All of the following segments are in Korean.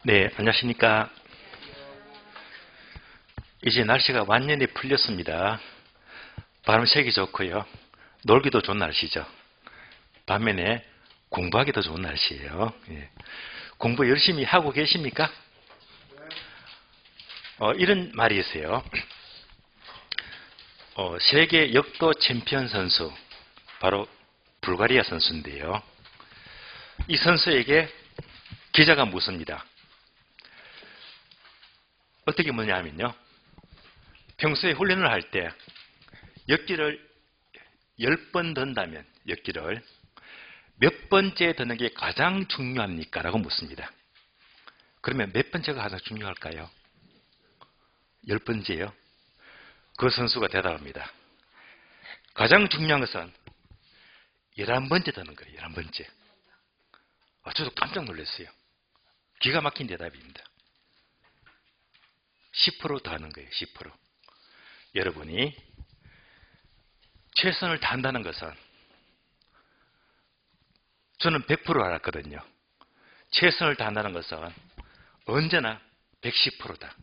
네, 안녕하십니까. 이제 날씨가 완전히 풀렸습니다. 바람 쐬기 좋고요. 놀기도 좋은 날씨죠. 반면에 공부하기도 좋은 날씨예요. 예. 공부 열심히 하고 계십니까? 이런 말이 있어요. 세계 역도 챔피언 선수, 바로 불가리아 선수인데요. 이 선수에게 기자가 묻습니다. 어떻게 묻냐면요. 평소에 훈련을 할 때 역기를 10번 든다면 역기를 몇 번째 드는 게 가장 중요합니까? 라고 묻습니다. 그러면 몇 번째가 가장 중요할까요? 10번째요. 그 선수가 대답합니다. 가장 중요한 것은 11번째 드는 거예요. 11번째. 저도 깜짝 놀랐어요. 기가 막힌 대답입니다. 10% 더 하는 거예요. 10%. 여러분이 최선을 다한다는 것은 저는 100% 알았거든요. 최선을 다한다는 것은 언제나 110%다.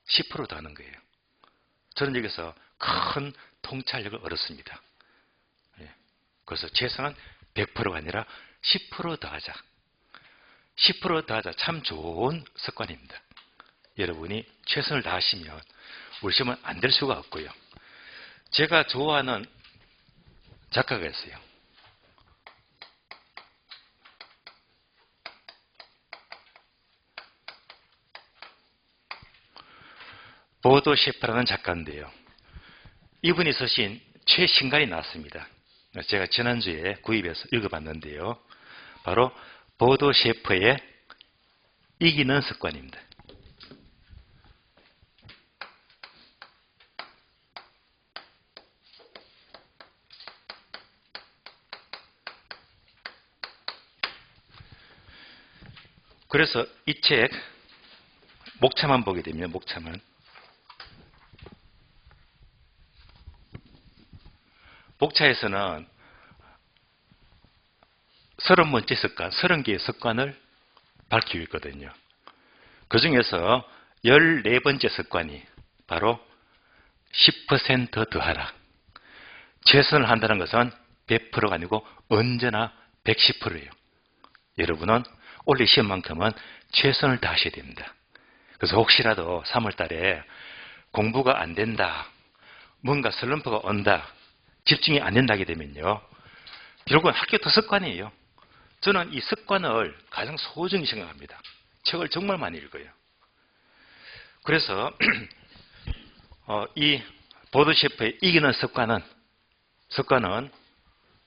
10% 더 하는 거예요. 저는 여기서 큰 통찰력을 얻었습니다. 그래서 최선은 100%가 아니라 10% 더 하자. 10% 더 하자. 참 좋은 습관입니다. 여러분이 최선을 다하시면 우리 시험은 안 될 수가 없고요. 제가 좋아하는 작가가 있어요. 보도 셰프라는 작가인데요. 이분이 쓰신 최신간이 나왔습니다. 제가 지난주에 구입해서 읽어봤는데요. 바로 보도 셰프의 이기는 습관입니다. 그래서 이 책 목차만 보게 되면 목차만 목차에서는 30번째 습관, 30개의 습관을 밝히고 있거든요. 그 중에서 14번째 습관이 바로 10% 더하라. 최선을 한다는 것은 100%가 아니고 언제나 110%예요. 여러분은 올해 시험만큼은 최선을 다하셔야 됩니다. 그래서 혹시라도 3월 달에 공부가 안 된다, 뭔가 슬럼프가 온다, 집중이 안 된다게 되면요. 결국은 학교 더 습관이에요. 저는 이 습관을 가장 소중히 생각합니다. 책을 정말 많이 읽어요. 그래서 이 보드셰프의 이기는 습관은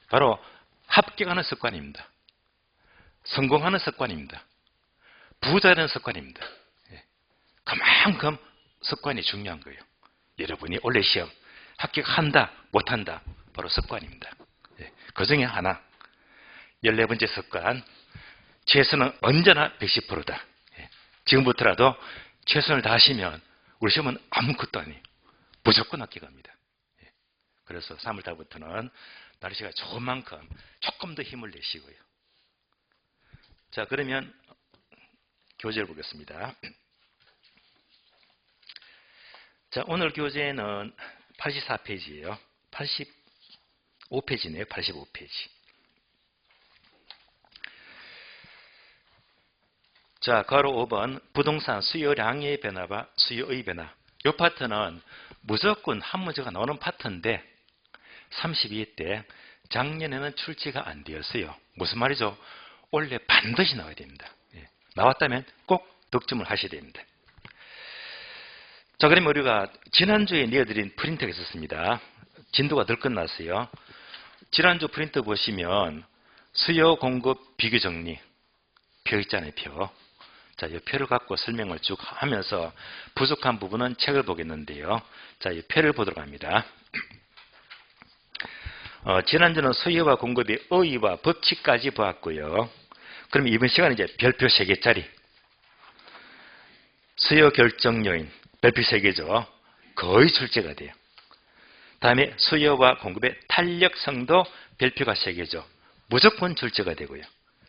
바로 합격하는 습관입니다. 성공하는 습관입니다. 부자되는 습관입니다. 그만큼 습관이 중요한 거예요. 여러분이 올해 시험 합격한다, 못한다, 바로 습관입니다. 그 중에 하나, 14번째 습관, 최선은 언제나 110%다. 지금부터라도 최선을 다하시면 우리 시험은 아무것도 아니에요. 무조건 합격합니다. 그래서 3월달부터는 날씨가 좋은 만큼 조금 더 힘을 내시고요. 자, 그러면 교재를 보겠습니다. 자, 오늘 교재는 84페이지예요. 85페이지네요. 85페이지. 자, 괄호 5번 부동산 수요량의 변화와 수요의 변화. 이 파트는 무조건 한 문제가 나오는 파트인데 32회 때 작년에는 출제가 안 되었어요. 무슨 말이죠? 원래 반드시 나와야 됩니다. 나왔다면 꼭 득점을 하셔야 됩니다. 자, 그러면 우리가 지난주에 내어드린 프린트가 있었습니다. 진도가 덜 끝났어요. 지난주 프린트 보시면 수요 공급 비교 정리 표 있잖아요. 표. 자, 이 표를 갖고 설명을 쭉 하면서 부족한 부분은 책을 보겠는데요. 자, 이 표를 보도록 합니다. 지난주는 수요와 공급의 의의와 법칙까지 보았고요. 그럼 이번 시간은 이제 별표 3개짜리 수요 결정 요인 별표 3개죠. 거의 출제가 돼요. 다음에 수요와 공급의 탄력성도 별표가 3개죠. 무조건 출제가 되고요.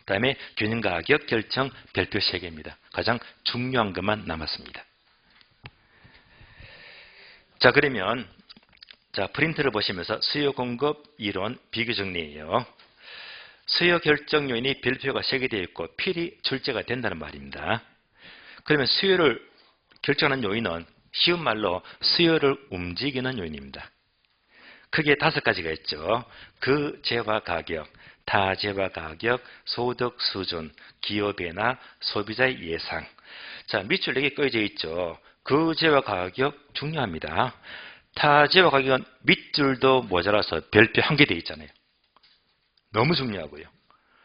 다음에 균형가격 결정 별표 3개입니다. 가장 중요한 것만 남았습니다. 자, 그러면 자, 프린트를 보시면서 수요 공급 이론 비교 정리예요. 수요 결정 요인이 별표가 3개 되어 있고 필히 출제가 된다는 말입니다. 그러면 수요를 결정하는 요인은 쉬운 말로 수요를 움직이는 요인입니다. 크게 5가지가 있죠. 그 재화 가격, 타 재화 가격, 소득 수준, 기업 변화, 소비자의 예상. 자, 밑줄 4개 꺼져 있죠. 그 재화 가격 중요합니다. 타 재화 가격은 밑줄도 모자라서 별표 1개 되어 있잖아요. 너무 중요하고요.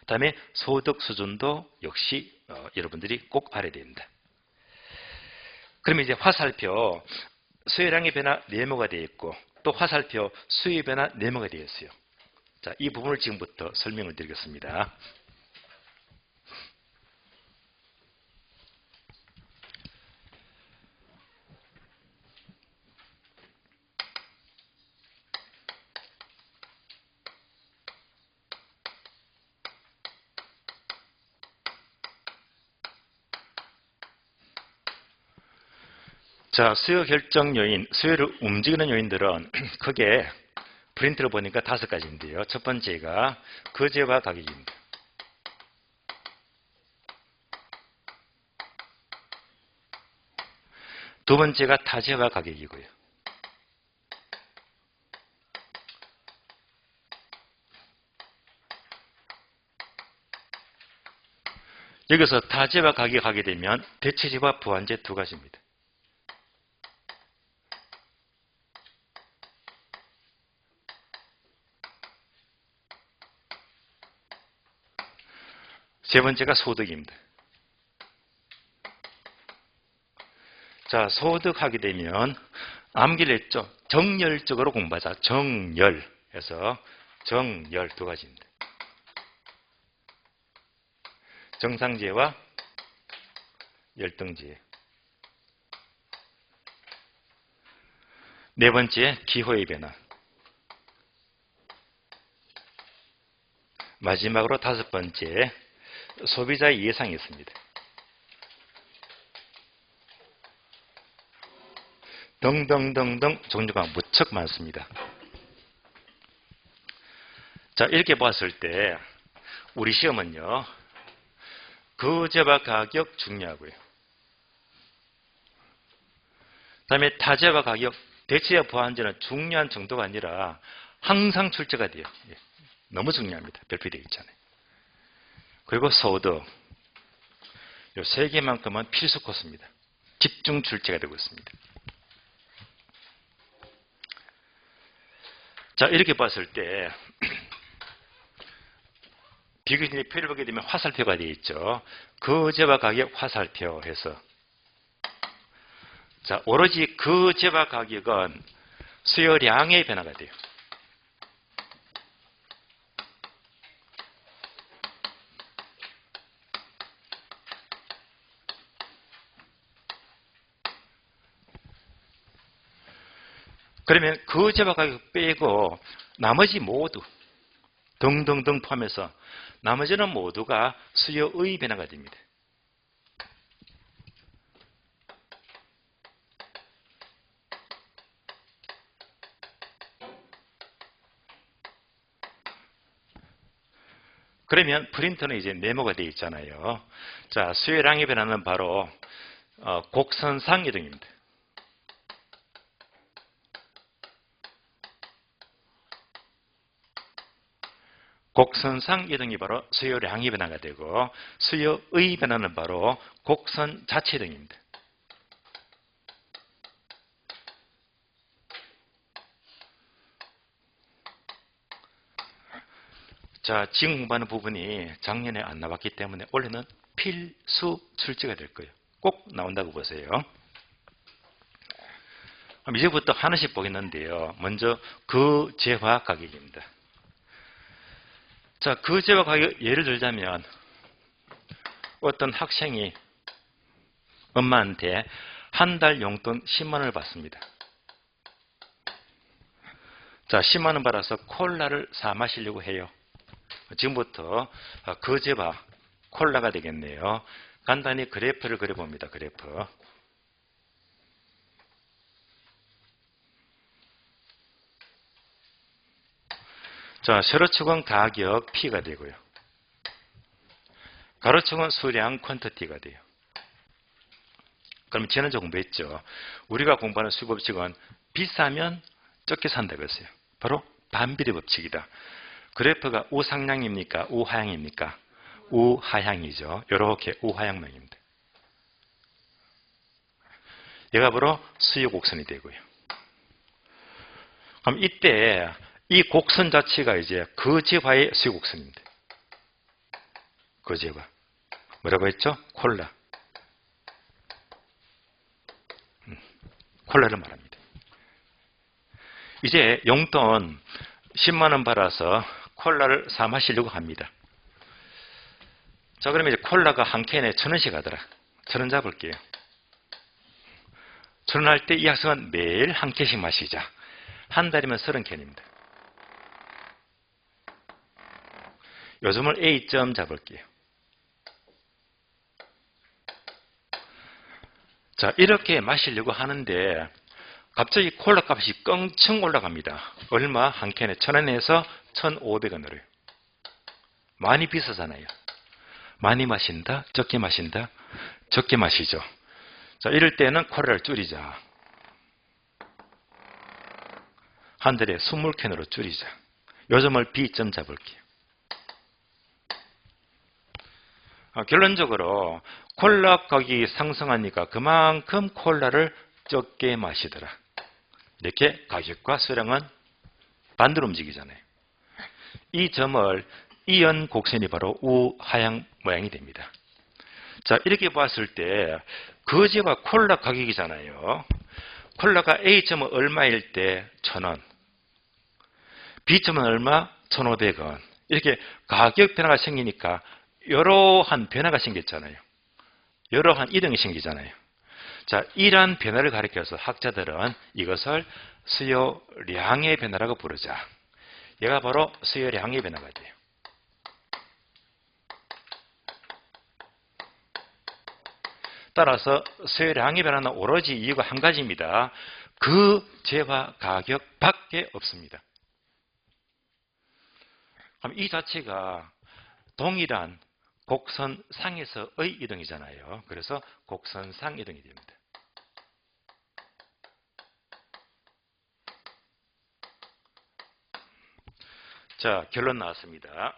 그 다음에 소득 수준도 역시 여러분들이 꼭 알아야 됩니다. 그러면 이제 화살표 수요량의 변화 네모가 되어 있고 또 화살표 수요 변화 네모가 되어 있어요. 자, 이 부분을 지금부터 설명을 드리겠습니다. 자, 수요 결정 요인, 수요를 움직이는 요인들은 크게 프린트를 보니까 5가지인데요. 첫 번째가 거재화 가격입니다. 두 번째가 타재화 가격이고요. 여기서 타재화 가격 하게 되면 대체재와 부환재 2가지입니다. 세 번째가 소득입니다. 자, 소득 하게 되면 암기를 했죠. 정열적으로 공부하자. 정열에서 정열 2가지입니다. 정상지혜와 열등지혜. 네 번째, 기호의 변화. 마지막으로 5번째, 소비자의 예상이 있습니다. 등등등등 종류가 무척 많습니다. 자, 이렇게 봤을 때 우리 시험은요, 거재화 가격 중요하고요. 그 다음에 타재화 가격, 대체와 부환재는 중요한 정도가 아니라 항상 출제가 돼요. 너무 중요합니다. 별표되어 있잖아요. 그리고 소득, 이 3개만큼은 필수 코스입니다. 집중 출제가 되고 있습니다. 자, 이렇게 봤을 때 비교진의 표를 보게 되면 화살표가 되어 있죠. 거재화 가격 화살표 해서, 자, 오로지 거재화 가격은 수요량의 변화가 돼요. 그러면 거재화 가격 빼고 나머지 모두 등등등 포함해서 나머지는 모두가 수요의 변화가 됩니다. 그러면 프린터는 이제 네모가 되어 있잖아요. 자, 수요량의 변화는 바로 곡선상 이동입니다. 곡선상 이동이 바로 수요량의 변화가 되고 수요의 변화는 바로 곡선 자체 이동입니다. 자, 지금 공부하는 부분이 작년에 안 나왔기 때문에 올해는 필수 출제가 될 거예요. 꼭 나온다고 보세요. 그럼 이제부터 하나씩 보겠는데요. 먼저 거재화 가격입니다. 자, 거재화 가격 예를 들자면 어떤 학생이 엄마한테 한 달 용돈 10만 원을 받습니다. 자, 10만 원 받아서 콜라를 사 마시려고 해요. 지금부터 거재화 콜라가 되겠네요. 간단히 그래프를 그려봅니다. 그래프. 자, 세로축은 가격 P가 되고요. 가로축은 수량 퀀티티가 돼요. 그럼 지난주 공부했죠. 우리가 공부하는 수법칙은 비싸면 적게 산다고 했어요. 바로 반비례 법칙이다. 그래프가 우상향입니까? 우하향입니까? 우하향이죠. 이렇게 우하향망입니다. 얘가 바로 수요 곡선이 되고요. 그럼 이때 이 곡선 자체가 이제 거제화의 수요 곡선입니다. 거제화. 뭐라고 했죠? 콜라. 콜라를 말합니다. 이제 용돈 10만 원 받아서 콜라를 사 마시려고 합니다. 자, 그러면 이제 콜라가 한 캔에 1,000원씩 하더라. 1,000원 잡을게요. 1,000원 할 때 이 학생은 매일 한 캔씩 마시자. 한 달이면 30캔입니다. 요즘을 A점 잡을게요. 자, 이렇게 마시려고 하는데 갑자기 콜라 값이 껑충 올라갑니다. 얼마? 한 캔에 1,000원에서 1,500원으로요. 많이 비싸잖아요. 많이 마신다? 적게 마신다? 적게 마시죠. 자, 이럴 때는 콜라를 줄이자. 한 달에 20캔으로 줄이자. 요즘을 B점 잡을게요. 결론적으로 콜라 가격이 상승하니까 그만큼 콜라를 적게 마시더라. 이렇게 가격과 수량은 반대로 움직이잖아요. 이 점을 이은 곡선이 바로 우하향 모양이 됩니다. 자, 이렇게 봤을 때 거제와 콜라 가격이잖아요. 콜라가 A점은 얼마일 때 1,000원, B점은 얼마? 1,500원. 이렇게 가격 변화가 생기니까 이러한 변화가 생겼잖아요. 이러한 이동이 생기잖아요. 자, 이러한 변화를 가리켜서 학자들은 이것을 수요량의 변화라고 부르자. 얘가 바로 수요량의 변화가 돼요. 따라서 수요량의 변화는 오로지 이유가 한 가지입니다. 그 재화 가격밖에 없습니다. 그럼 이 자체가 동일한 곡선상에서의 이동이잖아요. 그래서 곡선상 이동이 됩니다. 자, 결론 나왔습니다.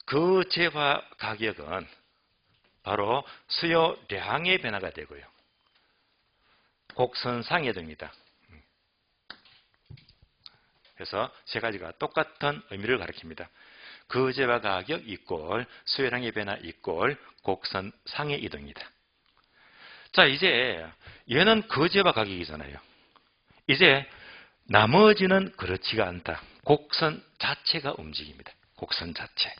그 재화 가격은 바로 수요량의 변화가 되고요. 곡선상 이동입니다. 그래서 세 가지가 똑같은 의미를 가리킵니다. 거제와 가격 이꼴 수요량의 변화 이꼴 곡선상의 이동입니다. 자, 이제 얘는 거제와 가격이잖아요. 이제 나머지는 그렇지가 않다. 곡선 자체가 움직입니다. 곡선 자체.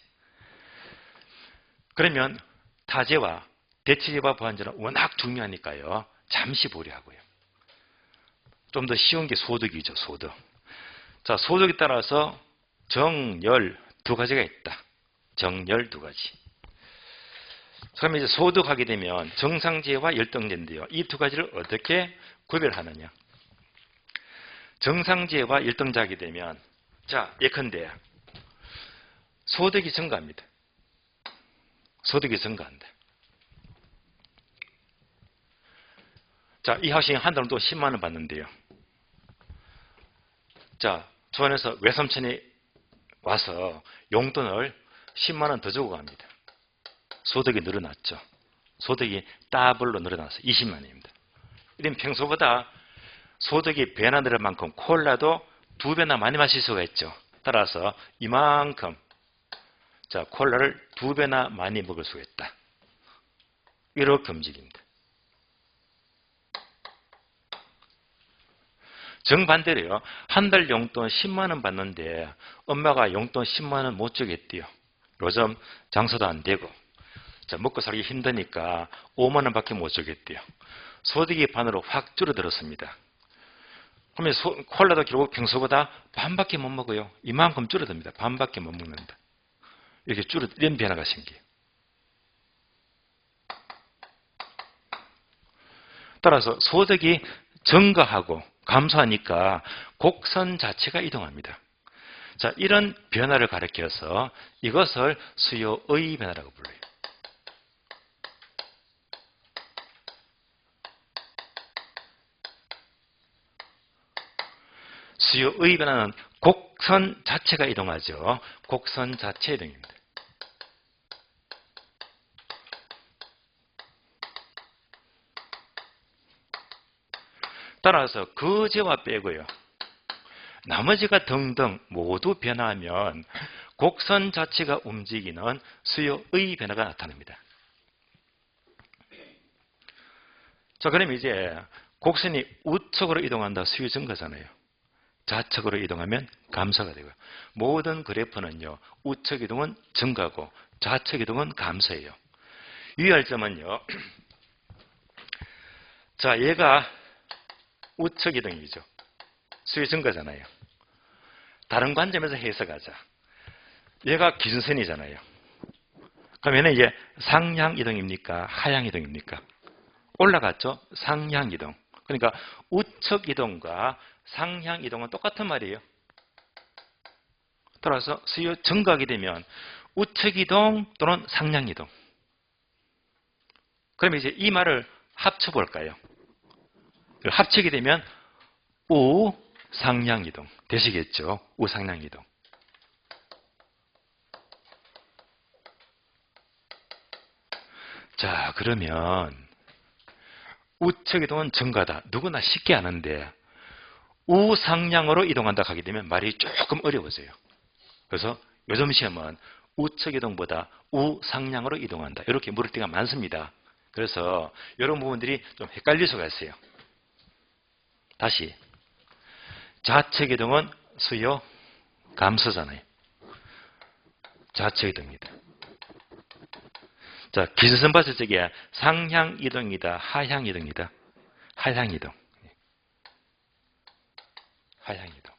그러면 타제와 대체제와 보완제는 워낙 중요하니까요. 잠시 보류하고요. 좀 더 쉬운 게 소득이죠. 소득. 자, 소득에 따라서 정열 두 가지가 있다. 정열 두 가지. 그러면 이제 소득하게 되면 정상제와 열등제인데요. 이 두 가지를 어떻게 구별하느냐. 정상제와 열등제하게 되면 자, 예컨대 소득이 증가합니다. 소득이 증가한다. 자, 이 학생이 한 달은 또 10만 원 받는데요. 자, 조원에서 외삼촌이 와서 용돈을 10만 원 더 주고 갑니다. 소득이 늘어났죠. 소득이 더블로 늘어나서 20만 원입니다. 이러면 평소보다 소득이 배나 늘을 만큼 콜라도 2배나 많이 마실 수가 있죠. 따라서 이만큼 자, 콜라를 2배나 많이 먹을 수가 있다. 이렇게 움직입니다. 정반대로요. 한 달 용돈 10만 원 받는데 엄마가 용돈 10만 원 못 주겠대요. 요즘 장사도 안 되고 자, 먹고 살기 힘드니까 5만 원밖에 못 주겠대요. 소득이 반으로 확 줄어들었습니다. 그러면 콜라도 결국 평소보다 반밖에 못 먹어요. 이만큼 줄어듭니다. 반밖에 못 먹는다. 이렇게 이런 변화가 생겨요. 따라서 소득이 증가하고 감소하니까 곡선 자체가 이동합니다. 자, 이런 변화를 가리켜서 이것을 수요의 변화라고 불러요. 수요의 변화는 곡선 자체가 이동하죠. 곡선 자체 이동입니다. 따라서 거제와 빼고요. 나머지가 등등 모두 변화하면 곡선 자체가 움직이는 수요의 변화가 나타납니다. 자, 그럼 이제 곡선이 우측으로 이동한다. 수요 증가잖아요. 좌측으로 이동하면 감소가 되고요. 모든 그래프는요. 우측 이동은 증가고 좌측 이동은 감소예요. 유의할 점은요. 자, 얘가 우측 이동이죠. 수요 증가잖아요. 다른 관점에서 해석하자. 얘가 기준선이잖아요. 그러면 이제 상향 이동입니까? 하향 이동입니까? 올라갔죠? 상향 이동. 그러니까 우측 이동과 상향 이동은 똑같은 말이에요. 따라서 수요 증가하게 되면 우측 이동 또는 상향 이동. 그럼 이제 이 말을 합쳐볼까요? 합치게 되면 우상향 이동 되시겠죠? 우상향 이동. 자, 그러면 우측 이동은 증가다. 누구나 쉽게 아는데 우상향으로 이동한다 하게 되면 말이 조금 어려워져요. 그래서 요즘 시험은 우측 이동보다 우상향으로 이동한다. 이렇게 물을 때가 많습니다. 그래서 이런 부분들이 좀 헷갈릴 수가 있어요. 다시 좌측 이동은 수요 감소잖아요. 좌측 이동입니다. 자, 기준선 봤을 적에 상향 이동이다, 하향 이동이다. 하향 이동. 하향 이동.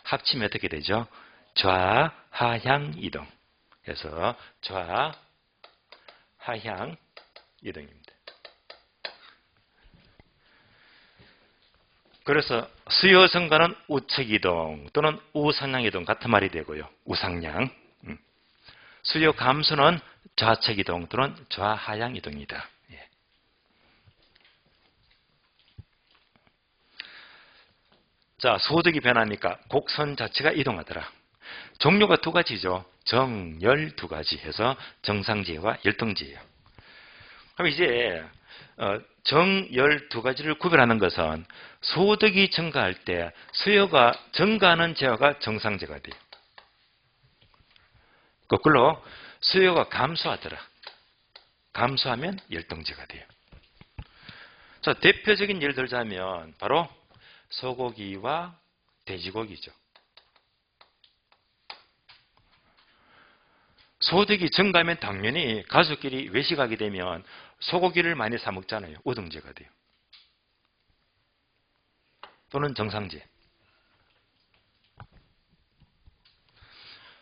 합치면 어떻게 되죠? 좌하향 이동. 그래서 좌하향 이동입니다. 그래서 수요 증가는 우측 이동 또는 우상향 이동 같은 말이 되고요. 우상향. 수요 감소는 좌측 이동 또는 좌하향 이동이다. 예. 자, 소득이 변하니까 곡선 자체가 이동하더라. 종류가 두 가지죠. 정열 두 가지 해서 정상지혜와 열등지혜예요. 그럼 이제 정열 두 가지를 구별하는 것은 소득이 증가할 때 수요가 증가하는 재화가 정상재가 돼요. 거꾸로 수요가 감소하더라. 감소하면 열등재가 돼요. 자, 대표적인 예를 들자면 바로 소고기와 돼지고기죠. 소득이 증가하면 당연히 가족끼리 외식하게 되면 소고기를 많이 사 먹잖아요. 우등재가 돼요. 또는 정상재.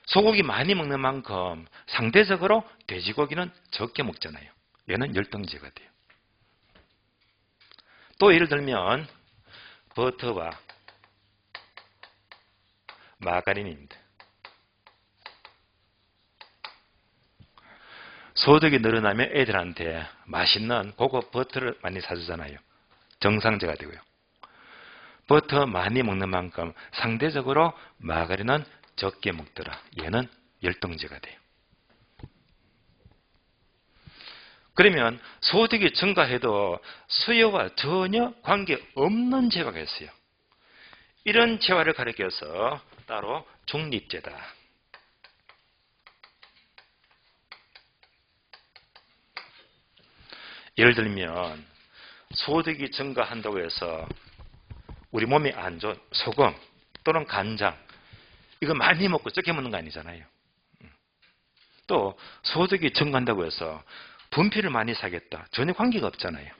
소고기 많이 먹는 만큼 상대적으로 돼지고기는 적게 먹잖아요. 얘는 열등재가 돼요. 또 예를 들면 버터와 마가린입니다. 소득이 늘어나면 애들한테 맛있는 고급 버터를 많이 사주잖아요. 정상재가 되고요. 버터 많이 먹는 만큼 상대적으로 마가린은 적게 먹더라. 얘는 열등재가 돼요. 그러면 소득이 증가해도 수요와 전혀 관계없는 재화가 있어요. 이런 재화를 가리켜서 따로 중립재다. 예를 들면 소득이 증가한다고 해서 우리 몸에 안 좋은 소금 또는 간장 이거 많이 먹고 적게 먹는 거 아니잖아요. 또 소득이 증가한다고 해서 분필을 많이 사겠다. 전혀 관계가 없잖아요.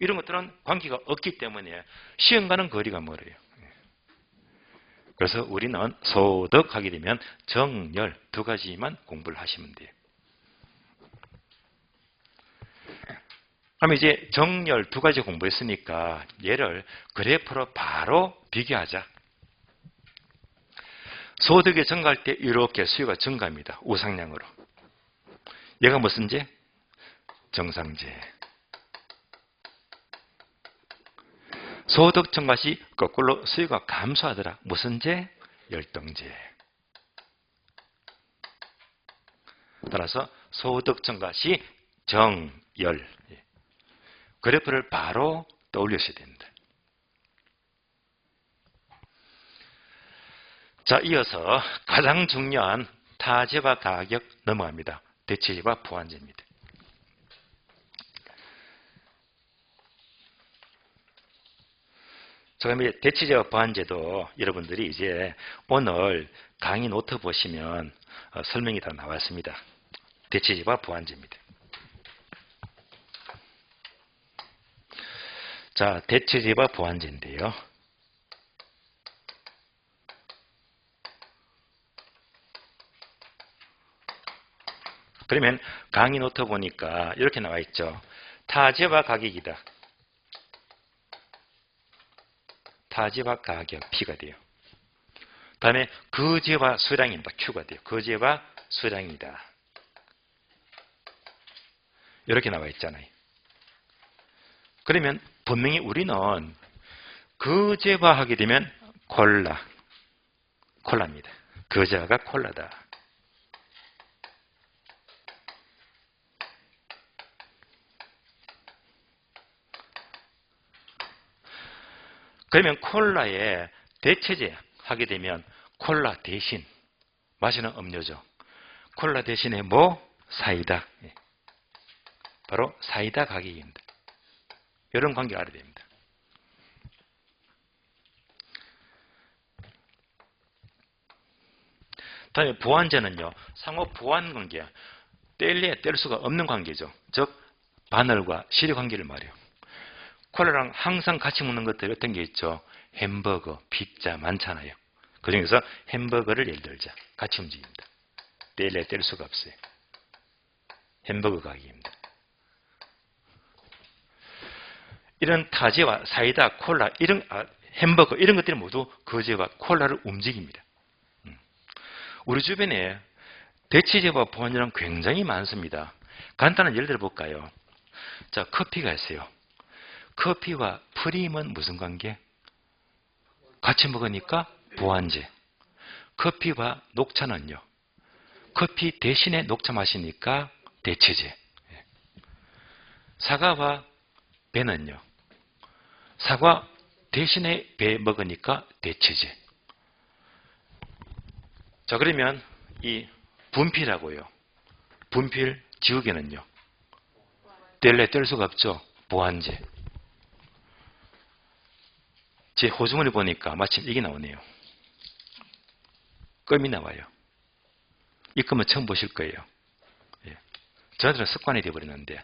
이런 것들은 관계가 없기 때문에 시험과는 거리가 멀어요. 그래서 우리는 소득 하게 되면 정열 두 가지만 공부를 하시면 돼요. 그럼 이제 정열 두 가지 공부했으니까 얘를 그래프로 바로 비교하자. 소득이 증가할 때 이렇게 수요가 증가합니다. 우상향으로. 얘가 무슨 제? 정상제. 소득 증가 시 거꾸로 수요가 감소하더라. 무슨 제? 열등제. 따라서 소득 증가 시 정열. 그래프를 바로 떠올리셔야 됩니다. 자, 이어서 가장 중요한 타제와 가격 넘어갑니다. 대체제와 보완제입니다. 자, 그럼 대체제와 보완제도 여러분들이 이제 오늘 강의 노트 보시면 설명이 다 나왔습니다. 대체제와 보완제입니다. 자, 대체제와 보완제인데요. 그러면 강의 노트 보니까 이렇게 나와 있죠. 타제와 가격이다. 타제와 가격 P가 돼요. 다음에 거제와 수량입니다. Q가 돼요. 거제와 수량이다. 이렇게 나와 있잖아요. 그러면 분명히 우리는 거제화 하게 되면 콜라입니다. 거제화가 콜라다. 그러면 콜라에 대체제 하게 되면 콜라 대신 마시는 음료죠. 콜라 대신에 뭐? 사이다. 바로 사이다 가격입니다. 이런 관계를 알아야 됩니다. 다음에 보완제는요. 상호 보완 관계. 뗄래야 뗄 수가 없는 관계죠. 즉 바늘과 실의 관계를 말해요. 콜라랑 항상 같이 먹는 것들이 어떤 게 있죠? 햄버거, 피자 많잖아요. 그중에서 햄버거를 예를 들자. 같이 움직입니다. 뗄래야 뗄 수가 없어요. 햄버거 가격입니다. 이런 타제와 사이다, 콜라, 햄버거 이런 것들이 모두 거제와 콜라를 움직입니다. 우리 주변에 대체제와 보완제는 굉장히 많습니다. 간단한 예를 들어볼까요? 자, 커피가 있어요. 커피와 프림은 무슨 관계? 같이 먹으니까 보완제. 커피와 녹차는요. 커피 대신에 녹차 마시니까 대체제. 사과와 배는요. 사과 대신에 배 먹으니까 대체제. 자, 그러면 이 분필하고요. 분필 지우개는요. 뗄래 뗄 수가 없죠. 보완제. 제 호주머니 보니까 마침 이게 나오네요. 껌이 나와요. 이 껌은 처음 보실 거예요. 예. 저한테는 습관이 되어버렸는데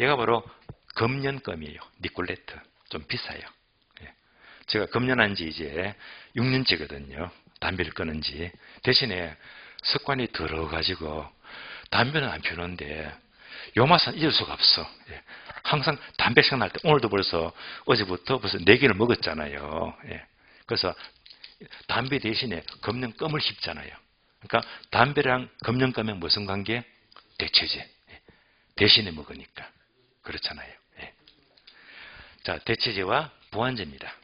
얘가 바로 금연껌이에요. 니콜레트. 좀 비싸요. 예. 제가 금연한 지 이제 6년째거든요. 담배를 끊은 지. 대신에 습관이 들어가지고 담배는 안 피우는데 요 맛은 잊을 수가 없어. 예. 항상 담배 생각날 때 오늘도 벌써 어제부터 벌써 4개를 먹었잖아요. 예. 그래서 담배 대신에 금연껌을 씹잖아요. 그러니까 담배랑 금연껌의 무슨 관계? 대체제. 예. 대신에 먹으니까. 그렇잖아요. 예. 자, 대체제와 보완제입니다.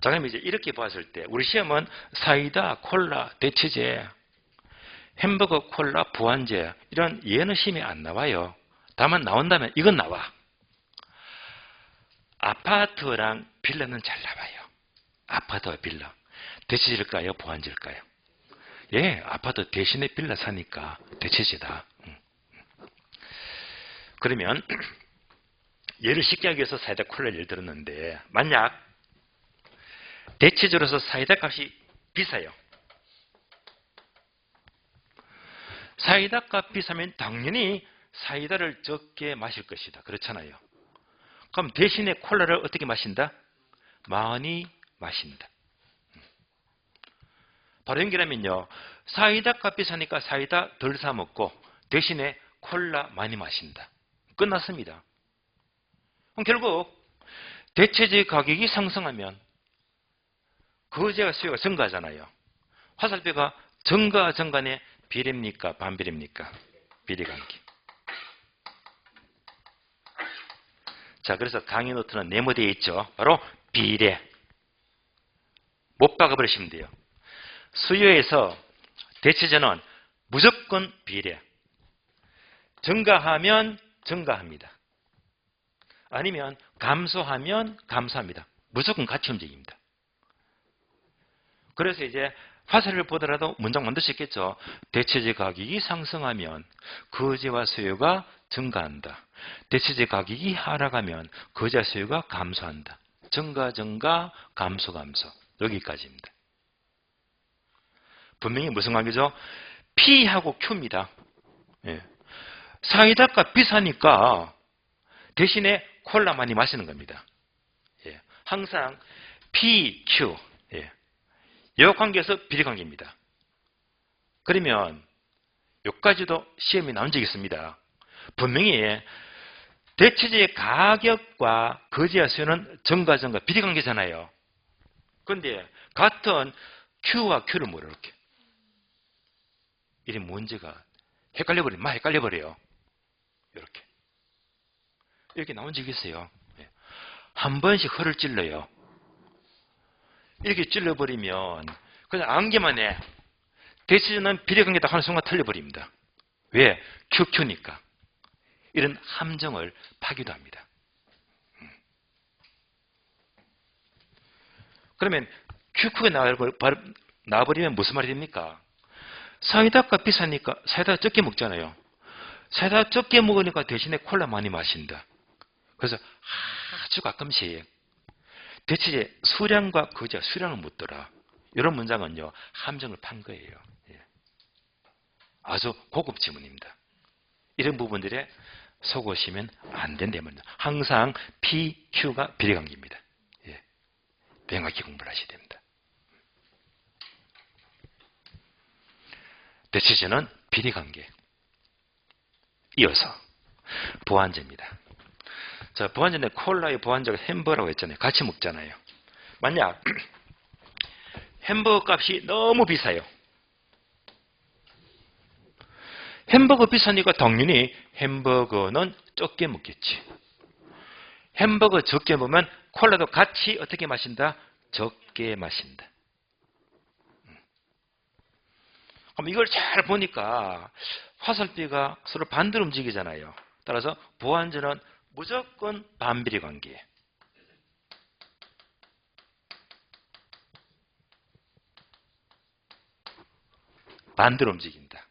자, 그럼 이제 이렇게 봤을 때 우리 시험은 사이다, 콜라, 대체제, 햄버거, 콜라, 보완제 이런 예는 시험에 안 나와요. 다만 나온다면 이건 나와. 아파트랑 빌라는 잘 나와요. 아파트와 빌라. 대체제일까요? 보완제일까요? 예, 아파트 대신에 빌라 사니까 대체제다. 그러면 예를 쉽게 하기 위해서 사이다, 콜라를 예를 들었는데 만약 대체제로서 사이다 값이 비싸요. 사이다 값 비싸면 당연히 사이다를 적게 마실 것이다. 그렇잖아요. 그럼 대신에 콜라를 어떻게 마신다? 많이 마신다. 바로 연결하면요. 사이다 값 비싸니까 사이다 덜 사 먹고 대신에 콜라 많이 마신다. 끝났습니다. 그럼 결국 대체재 가격이 상승하면 거제와 수요가 증가하잖아요. 화살표가 증가의 비례입니까? 반비례입니까? 비례관계. 자, 그래서 강의 노트는 네모되어 있죠. 바로 비례. 못 박아버리시면 돼요. 수요에서 대체재는 무조건 비례. 증가하면 증가합니다. 아니면 감소하면 감소합니다. 무조건 같이 움직입니다. 그래서 이제 화살을 보더라도 문장 만들 수 있겠죠. 대체재 가격이 상승하면 거제와 수요가 증가한다. 대체재 가격이 하락하면 거제와 수요가 감소한다. 증가, 감소. 여기까지입니다. 분명히 무슨 관계죠? P하고 Q입니다. 예. 사이다가 비싸니까 대신에 콜라 많이 마시는 겁니다. 예. 항상 P, Q. 예. 이 관계에서 비례관계입니다. 그러면 여기까지도 시험이 나온 적이 있습니다. 분명히 대체재의 가격과 거제와 수요는 증가, 비례관계잖아요. 그런데 같은 Q와 Q를 뭐라 이렇게. 이런 문제가 헷갈려버려요. 이렇게 나온 적이 있어요. 한 번씩 허를 찔러요. 이렇게 찔러버리면 그냥 안개만 해. 대체재는 비례관계다 하는 순간 틀려버립니다. 왜? QQ니까. 이런 함정을 파기도 합니다. 그러면 QQ가 나와버리면 무슨 말이 됩니까? 사이다가 비싸니까 사이다 적게 먹잖아요. 사이다 적게 먹으니까 대신에 콜라 많이 마신다. 그래서 아주 가끔씩 대체재 수량과 거제와 수량을 묻더라. 이런 문장은요. 함정을 판 거예요. 예. 아주 고급 지문입니다. 이런 부분들에 속으시면 안 된다면요. 항상 P, Q가 비례관계입니다. 예. 명확히 공부를 하셔야 됩니다. 대체재는 비례관계. 이어서 보완제입니다. 자, 보완제인데 콜라의 보완제가 햄버거라고 했잖아요. 같이 먹잖아요. 만약 햄버거 값이 너무 비싸요. 햄버거 비싸니까 당연히 햄버거는 적게 먹겠지. 햄버거 적게 먹으면 콜라도 같이 어떻게 마신다? 적게 마신다. 그럼 이걸 잘 보니까 화살표가 서로 반대로 움직이잖아요. 따라서 보완제는 무조건 반비례 관계. 반대로 움직인다.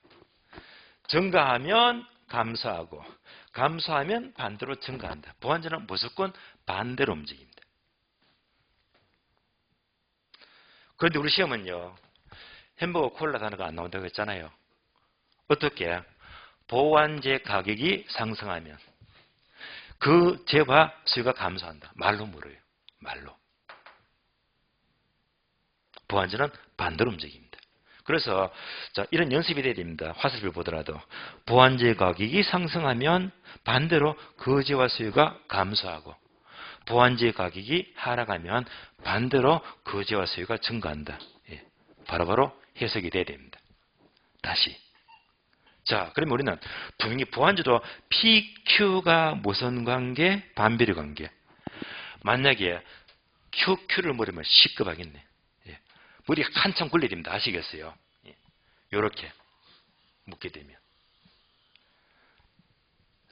증가하면 감소하고 감소하면 반대로 증가한다. 보완제는 무조건 반대로 움직입니다. 그런데 우리 시험은요. 햄버거 콜라 단어가 안 나온다고 했잖아요. 어떻게? 보완제 가격이 상승하면 그 재화 수요가 감소한다. 말로 물어요. 말로. 보완제는 반대로 움직입니다. 그래서 자, 이런 연습이 돼야 됩니다. 화살표 보더라도 보완제 가격이 상승하면 반대로 거제와 수요가 감소하고 보완제 가격이 하락하면 반대로 거제와 수요가 증가한다. 예. 바로바로 해석이 돼야 됩니다. 다시. 자, 그러면 우리는 분명히 보완제도 PQ가 무슨 관계? 반비례 관계. 만약에 QQ를 물으면 시급하겠네. 예. 머리 한참 굴려야 됩니다. 아시겠어요? 예. 이렇게 묻게 되면.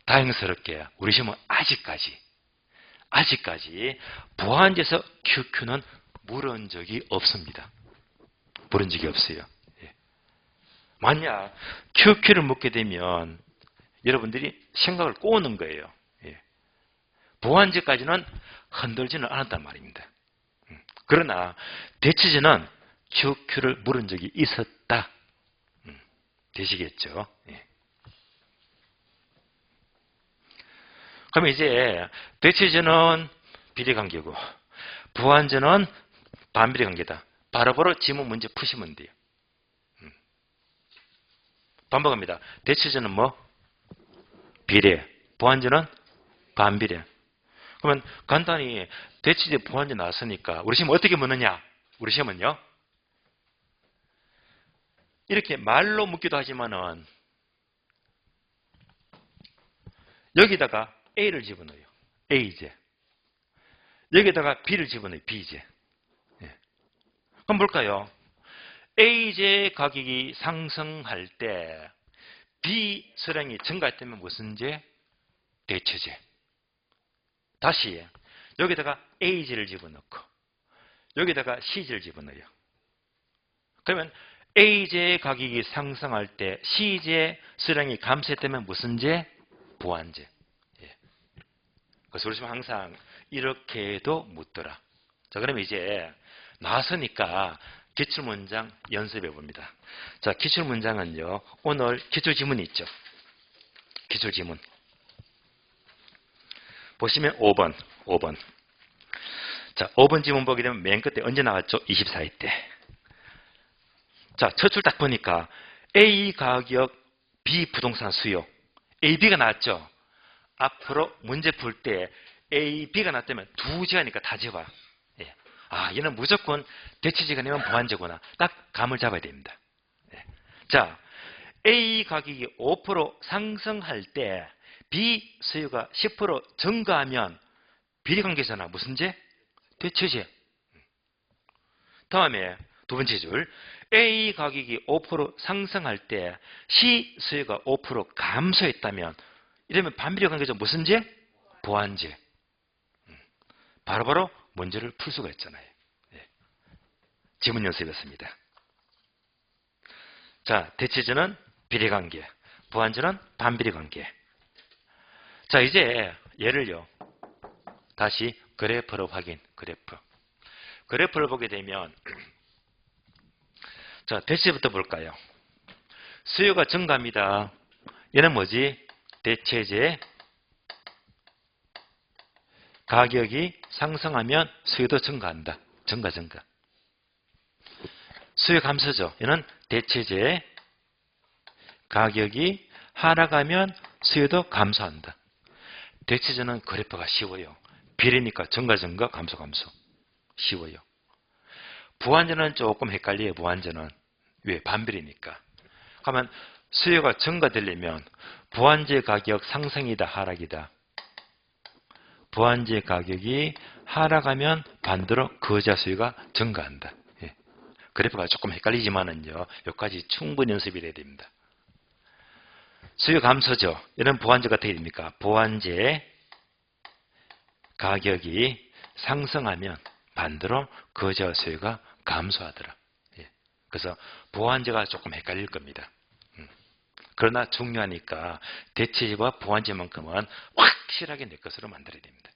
다행스럽게 우리 시험은 아직까지 보완제에서 QQ는 물은 적이 없습니다. 물은 적이 없어요. 예. 만약 QQ를 묻게 되면 여러분들이 생각을 꼬는 거예요. 예. 보완제까지는 흔들지는 않았단 말입니다. 그러나 대체제는 QQ를 물은 적이 있었다. 되시겠죠? 예. 그러면 이제 대체제는 비례관계고 보완제는 반비례관계다. 바로바로 지문 문제 푸시면 돼요. 반복합니다. 대체제는 뭐? 비례. 보완제는 반비례. 그러면 간단히 대체제 보완제 나왔으니까 우리 시험 어떻게 묻느냐? 우리 시험은요. 이렇게 말로 묻기도 하지만은 여기다가 A를 집어넣어요. A제. 여기다가 B를 집어넣어요. B제. 예. 그럼 볼까요? A제 가격이 상승할 때 B 수량이 증가했다면 무슨 제? 대체제. 다시 여기다가 A제를 집어넣고 여기다가 C제를 집어넣어요. 그러면 A제 가격이 상승할 때 C제 수량이 감소했다면 무슨 제? 보완제. 예. 그래서 우리 지금 항상 이렇게도 묻더라. 자, 그러면 이제 나왔으니까 기출문장 연습해 봅니다. 자, 기출문장은요. 오늘 기출지문이 있죠. 기출지문. 보시면 5번. 자, 5번 지문 보게 되면 맨 끝에 언제 나왔죠? 24회 때. 자, 첫 줄 딱 보니까 A 가격, B 부동산 수요. A, B가 나왔죠? 앞으로 문제 풀 때 A, B가 나왔다면 두 제가니까 다 집어. 예. 아, 얘는 무조건 대체제가 아니면 보완제구나. 딱 감을 잡아야 됩니다. 예. 자, A 가격이 5% 상승할 때 B 수요가 10% 증가하면 비례관계잖아. 무슨 제? 대체제. 다음에 두 번째 줄. A 가격이 5% 상승할 때 C 수요가 5% 감소했다면 이러면 반비례관계죠. 무슨 제? 보완제. 바로바로 문제를 풀 수가 있잖아요. 예. 지문 연습이었습니다. 자, 대체제는 비례관계, 보완제는 반비례관계. 자, 이제 얘를요. 다시 그래프로 확인. 그래프를 보게 되면 자, 대체제부터 볼까요? 수요가 증가합니다. 얘는 뭐지? 대체제. 가격이 상승하면 수요도 증가한다. 증가. 수요 감소죠. 얘는 대체제. 가격이 하락하면 수요도 감소한다. 대체제는 그래프가 쉬워요. 비례니까 증가, 감소. 쉬워요. 보완제는 조금 헷갈려요. 보완제는. 왜? 반비례니까. 그러면 수요가 증가되려면 보완제 가격 상승이다, 하락이다. 보완제 가격이 하락하면 반대로 거자 수요가 증가한다. 예. 그래프가 조금 헷갈리지만은요. 여기까지 충분히 연습이 돼야 됩니다. 수요 감소죠. 이런 보완제가 어떻게 됩니까? 보완제 가격이 상승하면 반대로 거자 수요가 감소하더라. 예. 그래서 보완제가 조금 헷갈릴 겁니다. 그러나 중요하니까 대체제와 보완제만큼은 확실하게 내 것으로 만들어야 됩니다.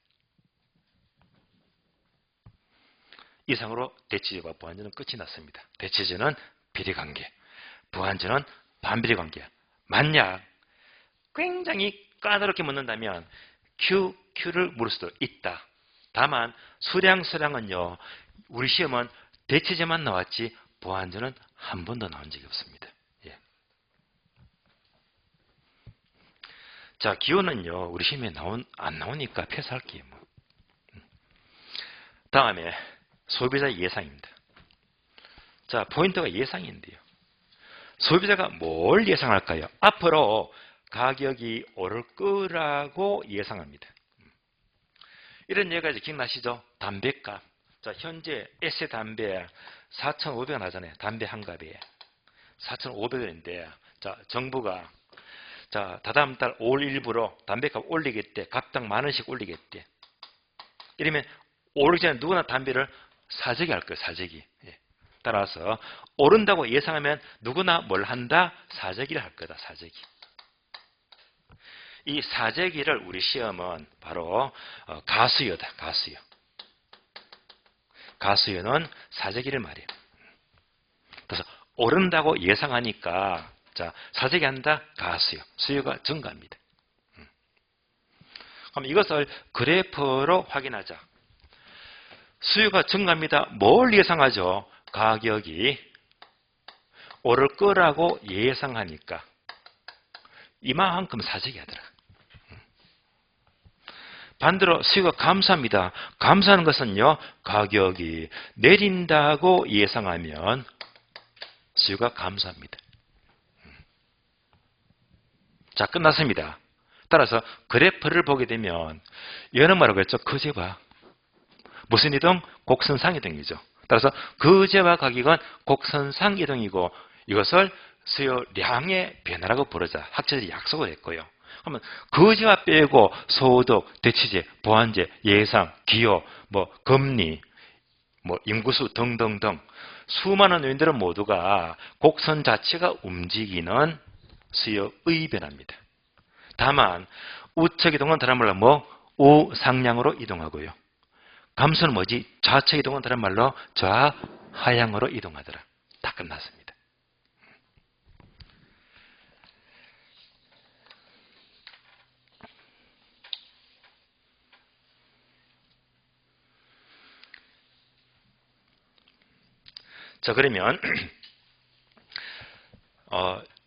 이상으로 대체제와 보완제는 끝이 났습니다. 대체제는 비례관계, 보완제는 반비례관계. 만약 굉장히 까다롭게 묻는다면 Q를 물을 수도 있다. 다만 수량은요. 우리 시험은 대체제만 나왔지 보완제는 한 번도 나온 적이 없습니다. 예. 자, 기호는요. 우리 시험에 안 나오니까 패스할게요. 뭐. 다음에 소비자 예상입니다. 자, 포인트가 예상인데요. 소비자가 뭘 예상할까요? 앞으로 가격이 오를 거라고 예상합니다. 이런 얘기가 이제 기억나시죠? 담배값. 자, 현재 에세 담배 4,500원 하잖아요. 담배 한 갑에 4,500원인데, 자, 정부가 자, 다다음 달 5월 1일부로 담배값 올리겠대. 각당 10,000원씩 올리겠대. 이러면 오르기 전에 누구나 담배를 사재기 할 거예요. 사재기. 예. 따라서 오른다고 예상하면 누구나 뭘 한다? 사재기를 할 거다. 사재기. 이 사재기를 우리 시험은 바로 가수요다. 가수요. 가수요는 사재기를 말해요. 그래서 오른다고 예상하니까 자, 사재기 한다. 가수요. 수요가 증가합니다. 그럼 이것을 그래프로 확인하자. 수요가 증가합니다. 뭘 예상하죠? 가격이 오를 거라고 예상하니까 이만큼 사재기 하더라. 반대로 수요가 감소합니다. 감소하는 것은요, 가격이 내린다고 예상하면 수요가 감소합니다. 자, 끝났습니다. 따라서 그래프를 보게 되면 얘는 뭐라고 했죠? 거제와 무슨 이동? 곡선상 이동이죠. 따라서 거제와 가격은 곡선상 이동이고 이것을 수요량의 변화라고 부르자 학자들이 약속을 했고요. 그러면 거제와 빼고 소득, 대치제, 보완제, 예상, 기호, 금리, 인구수 등등등 수많은 요인들은 모두가 곡선 자체가 움직이는 수요의 변화입니다. 다만 우측 이동은 다른 말로 우상향으로 이동하고요. 감소는 뭐지? 좌측 이동은 다른 말로 좌하향으로 이동하더라. 다 끝났습니다. 자, 그러면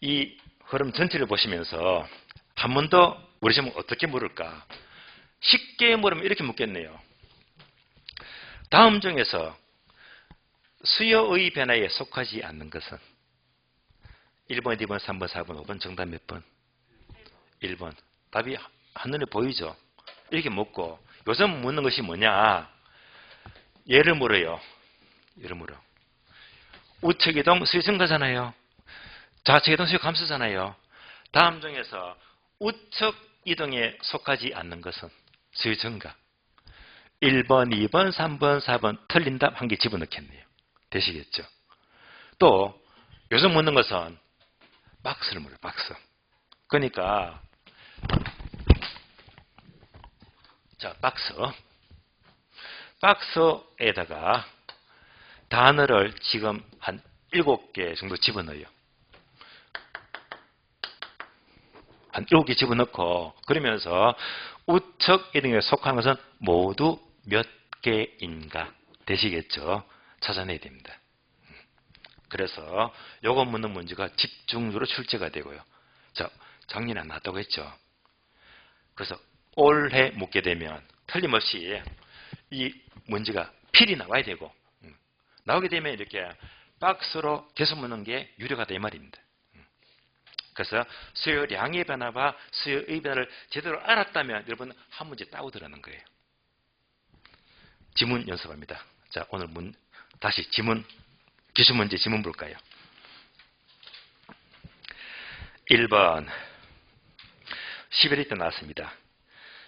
이 흐름 전체를 보시면서 한 번 더 우리 시험은 어떻게 물을까? 쉽게 물으면 이렇게 묻겠네요. 다음 중에서 수요의 변화에 속하지 않는 것은 1번, 2번, 3번, 4번, 5번 정답 몇 번? 1번. 답이 한눈에 보이죠? 이렇게 묻고 요즘 묻는 것이 뭐냐? 예를 물어요. 예를 물어. 우측 이동 수요 증가잖아요. 좌측 이동 수요 감소잖아요. 다음 중에서 우측 이동에 속하지 않는 것은 수요 증가. 1번, 2번, 3번, 4번 틀린 답 한 개 집어넣겠네요. 되시겠죠? 또 요즘 묻는 것은 박스를 물어요. 박스. 그러니까 자, 박스에다가 단어를 지금 한 7개 정도 집어넣어요. 한 7개 집어넣고 그러면서 우측 이동에 속하는 것은 모두 몇 개인가 되시겠죠? 찾아내야 됩니다. 그래서 요거 묻는 문제가 집중적으로 출제가 되고요. 자, 작년에 안 나왔다고 했죠? 그래서 올해 묻게 되면 틀림없이 이 문제가 필히 나와야 되고 나오게 되면 이렇게 박스로 계속 묻는 게 유력하다 이 말입니다. 그래서 수요량의 변화와 수요의 변화를 제대로 알았다면 여러분 한 문제 따고 들어가는 거예요. 지문 연습합니다. 자, 오늘 다시 지문, 기출문제 지문 볼까요? 1번 11회 때 나왔습니다.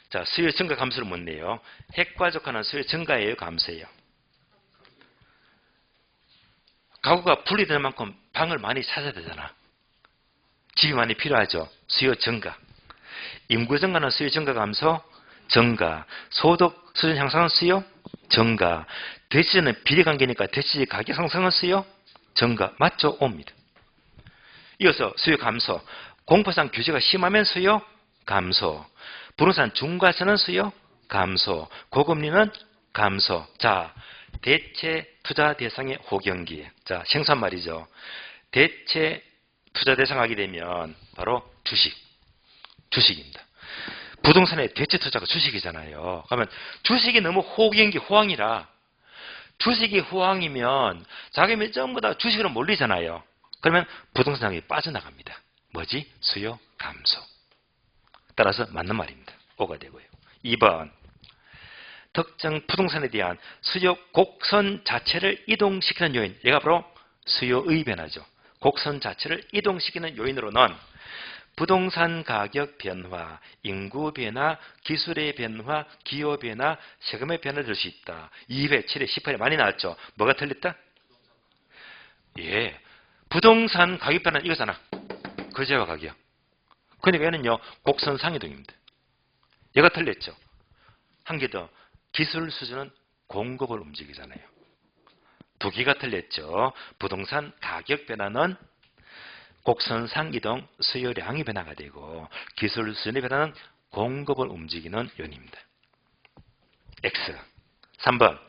자, 수요 증가 감소를 묻네요. 핵과적하는 수요 증가예요, 감소예요? 가구가 분리될 만큼 방을 많이 찾아야 되잖아. 집이 많이 필요하죠. 수요 증가. 인구 증가는 수요 증가 감소, 증가. 소득 수준 향상은 수요 증가. 대치제는 비례관계니까 대치제 가격 상승은 수요 증가. 맞죠? 옵니다. 이어서 수요 감소. 공포상 규제가 심하면 수요 감소. 부동산 중과세는 수요 감소. 고금리는 감소. 자, 대체 투자 대상의 호경기. 자, 생소한 말이죠. 대체 투자 대상 하게 되면 바로 주식입니다. 부동산의 대체 투자가 주식이잖아요. 그러면 주식이 너무 호경기, 호황이라 주식이 호황이면 자금이 전부 다 주식으로 몰리잖아요. 그러면 부동산 장이 빠져나갑니다. 뭐지? 수요 감소. 따라서 맞는 말입니다. 오가 되고요. 2번 특정 부동산에 대한 수요 곡선 자체를 이동시키는 요인. 얘가 바로 수요의 변화죠. 곡선 자체를 이동시키는 요인으로는 부동산 가격 변화, 인구 변화, 기술의 변화, 기호 변화, 세금의 변화를 들 수 있다. 2회, 7회, 10회 많이 나왔죠. 뭐가 틀렸다? 예, 부동산 가격 변화는 이거잖아. 거제와 가격. 그러니까 얘는요, 곡선 상이동입니다. 얘가 틀렸죠. 한 개 더. 기술 수준은 공급을 움직이잖아요. 2개가 틀렸죠. 부동산 가격 변화는 곡선상 이동 수요량의 변화가 되고 기술 수준의 변화는 공급을 움직이는 요인입니다. X. 3번.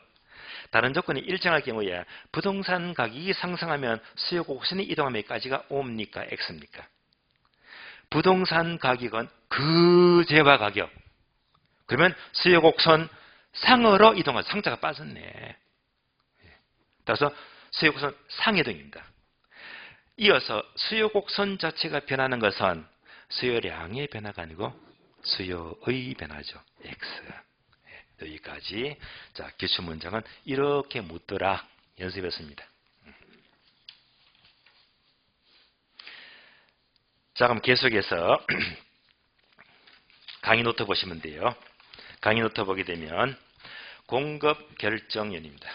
다른 조건이 일정할 경우에 부동산 가격이 상승하면 수요 곡선이 이동하면 여기까지가 O입니까? X입니까? 부동산 가격은 그제와 가격. 그러면 수요 곡선 상으로 이동한 상자가 빠졌네. 따라서 수요 곡선 상이동입니다. 이어서 수요 곡선 자체가 변하는 것은 수요량의 변화가 아니고 수요의 변화죠. X. 여기까지. 자, 기출문장은 이렇게 묻더라 연습했습니다. 자, 그럼 계속해서 강의 노트 보시면 돼요. 강의 노트 보게 되면 공급 결정연입니다.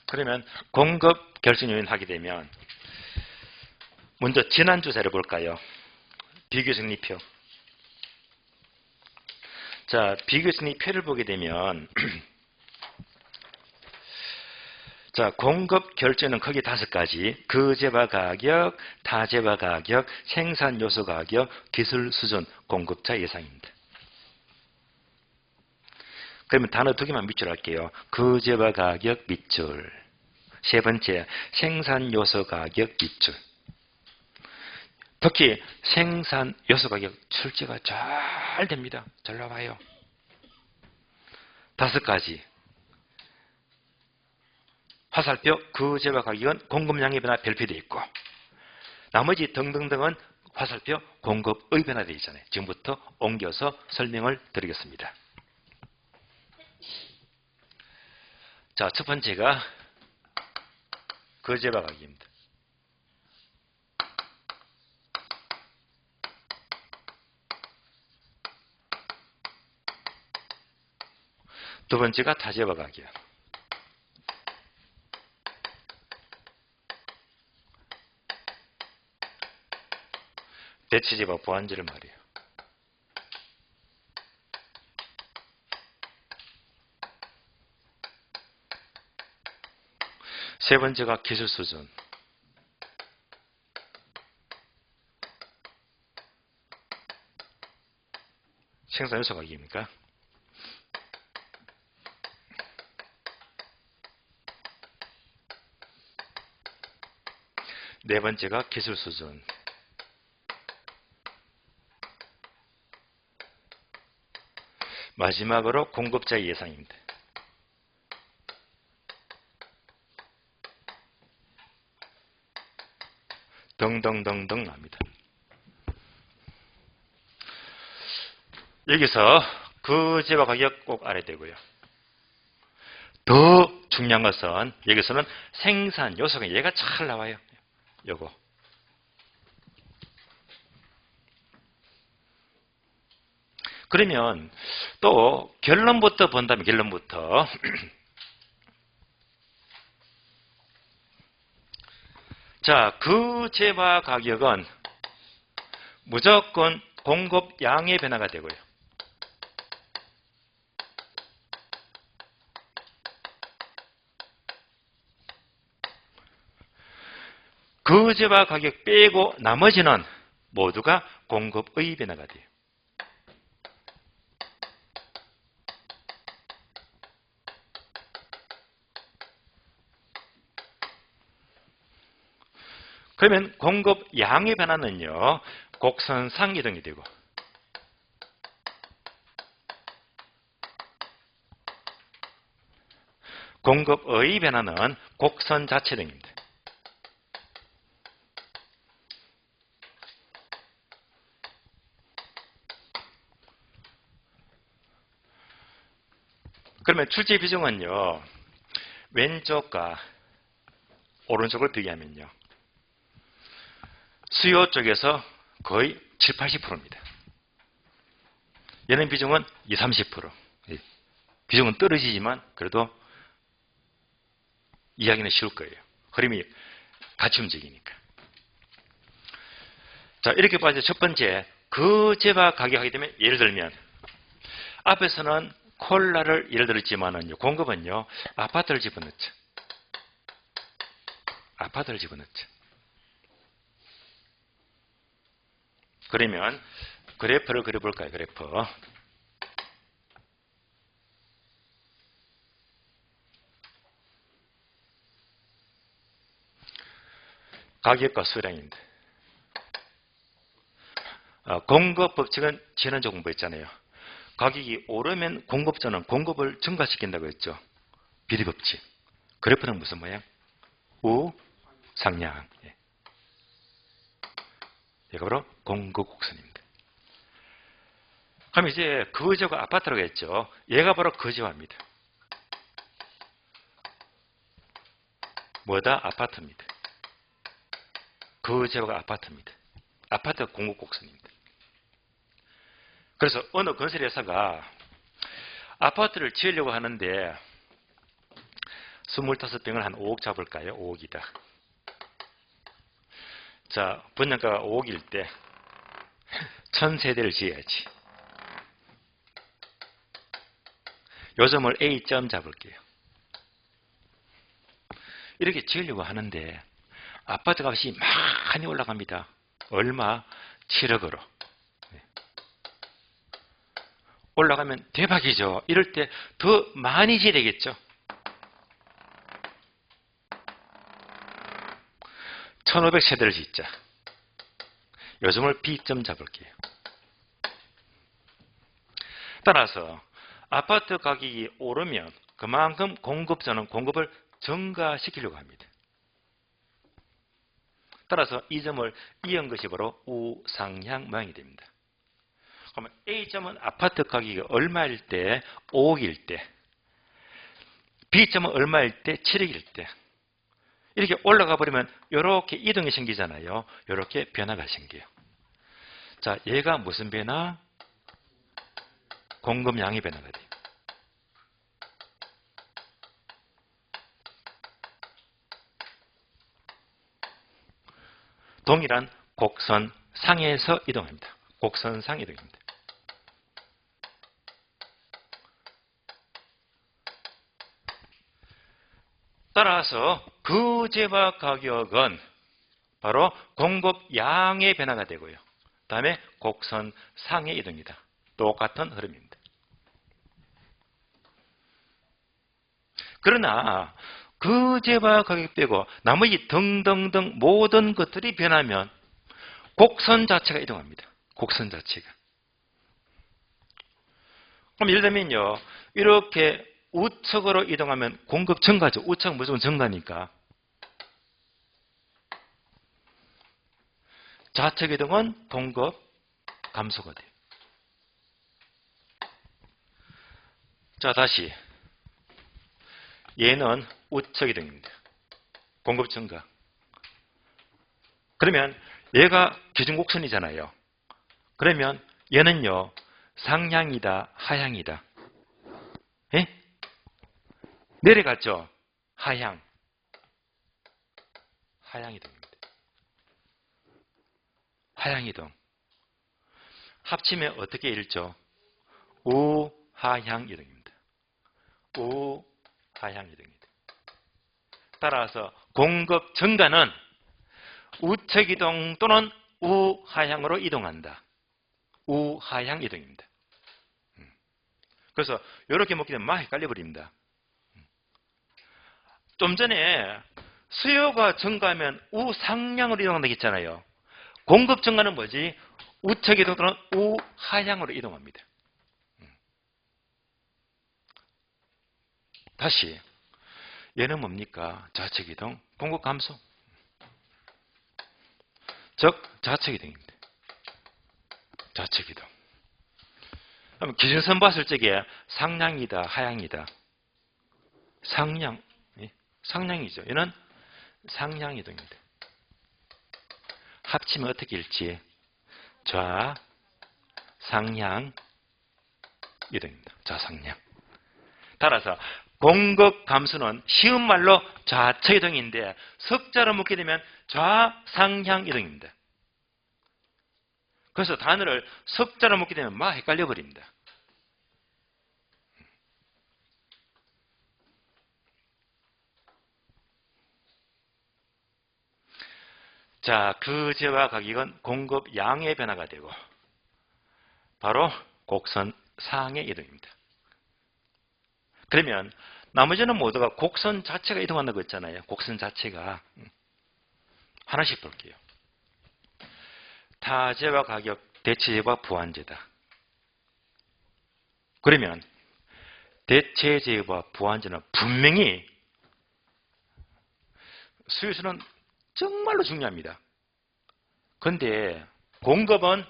그러면 공급 결정요인 하게 되면 먼저 지난주 자료 볼까요? 비교정리표. 자, 비교정리표를 보게 되면 자, 공급 결정은 크게 5가지. 그제와 가격, 타제와 가격, 생산 요소 가격, 기술 수준, 공급자 예상입니다. 그러면 단어 2개만 밑줄 할게요. 그제와 가격 밑줄. 세 번째, 생산 요소 가격 밑줄. 특히 생산 요소 가격 출제가 잘 됩니다. 잘 나와요. 5가지. 화살표 그제와 가격은 공급량의 변화 별표되어 있고 나머지 등등등은 화살표 공급의 변화되어 있잖아요. 지금부터 옮겨서 설명을 드리겠습니다. 자, 첫 번째가 그제와 가격입니다. 두 번째가 타제와 가격. 대체제와 보완제를 말이에요. 세 번째가 기술 수준. 생산 요소 가격입니까? 네 번째가 기술 수준. 마지막으로 공급자 예상입니다. 등등등등 납니다. 여기서 그제와 가격 꼭 알아야 되고요. 더 중요한 것은 여기서는 생산 요소가 얘가 잘 나와요. 요거. 그러면 또 결론부터 본다면 결론부터 자, 그제와 가격은 무조건 공급량의 변화가 되고요. 그제와 가격 빼고 나머지는 모두가 공급의 변화가 돼요. 그러면 공급 양의 변화는요, 곡선상 이동이 되고, 공급의 변화는 곡선 자체 등입니다. 그러면 출제 비중은요, 왼쪽과 오른쪽을 비교하면요, 수요 쪽에서 거의 7, 80%입니다. 얘는 비중은 20, 30%. 비중은 떨어지지만 그래도 이야기는 쉬울 거예요. 흐름이 같이 움직이니까. 자, 이렇게 봐서 첫 번째, 그제와 가격 하게 되면 예를 들면 앞에서는 콜라를 예를 들었지만은요, 공급은요, 아파트를 집어넣죠. 아파트를 집어넣죠. 그러면 그래프를 그려볼까요? 그래프. 가격과 수량인데. 공급 법칙은 지난주 공부했잖아요. 가격이 오르면 공급자는 공급을 증가시킨다고 했죠. 비례 법칙. 그래프는 무슨 모양? 우상향. 얘가 바로 공급 곡선입니다. 그럼 이제 거제와 아파트라고 했죠. 얘가 바로 거제화입니다. 뭐다? 아파트입니다. 거제화가 아파트입니다. 아파트가 공급 곡선입니다. 그래서 어느 건설회사가 아파트를 지으려고 하는데 25평을 한 5억 잡을까요? 5억이다. 자, 분양가가 5억일 때 1000세대를 지어야지. 요점을 A점 잡을게요. 이렇게 지으려고 하는데 아파트 값이 많이 올라갑니다. 얼마? 7억으로. 올라가면 대박이죠. 이럴 때 더 많이 지어야 되겠죠. 1500세대를 짓자. 요점을 B점 잡을게요. 따라서 아파트 가격이 오르면 그만큼 공급자는 공급을 증가시키려고 합니다. 따라서 이 점을 이은 것이 바로 우상향 모양이 됩니다. 그러면 A점은 아파트 가격이 얼마일 때? 5억일 때. B점은 얼마일 때? 7억일 때. 이렇게 올라가 버리면 이렇게 이동이 생기잖아요. 이렇게 변화가 생겨요. 자, 얘가 무슨 변화? 공급량의 변화가 돼요. 동일한 곡선 상에서 이동합니다. 곡선상 이동입니다. 따라서 거제화 가격은 바로 공급량의 변화가 되고요. 다음에 곡선상의 이동이다. 똑같은 흐름입니다. 그러나 거제화 가격 빼고 나머지 등등등 모든 것들이 변하면 곡선 자체가 이동합니다. 곡선 자체가. 그럼 예를 들면요. 이렇게 우측으로 이동하면 공급 증가죠. 우측 무조건 증가니까. 좌측 이동은 공급 감소가 돼요. 자, 다시. 얘는 우측 이동입니다. 공급 증가. 그러면 얘가 기준곡선이잖아요. 그러면 얘는요. 상향이다, 하향이다. 예? 내려갔죠? 하향. 하향 이동입니다. 하향 이동. 합치면 어떻게 읽죠? 우하향 이동입니다. 우하향 이동입니다. 따라서 공급 증가는 우측 이동 또는 우하향으로 이동한다. 우하향 이동입니다. 그래서 이렇게 먹게 되면 막 헷갈려 버립니다. 좀 전에 수요가 증가하면 우상향으로 이동한다고 했잖아요. 공급 증가는 뭐지? 우측 이동 또는 우하향으로 이동합니다. 다시 얘는 뭡니까? 좌측 이동, 공급 감소. 즉 좌측 이동입니다. 좌측 이동. 그럼 기준선 봤을 적에 상향이다, 하향이다. 상향, 상향이죠. 얘는 상향 이동입니다. 합치면 어떻게 읽지? 좌, 상향 이동입니다. 좌상향. 따라서 공급 감소는 쉬운 말로 좌측 이동인데 석자로 묶게 되면 좌상향 이동입니다. 그래서 단어를 석자로 묶게 되면 막 헷갈려 버립니다. 자, 거제화 가격은 공급 양의 변화가 되고 바로 곡선 상의 이동입니다. 그러면 나머지는 모두가 곡선 자체가 이동한다고 했잖아요. 곡선 자체가. 하나씩 볼게요. 타제와 가격, 대체제와 부환제다. 그러면 대체제와 부환제는 분명히 수요수는 정말로 중요합니다. 그런데 공급은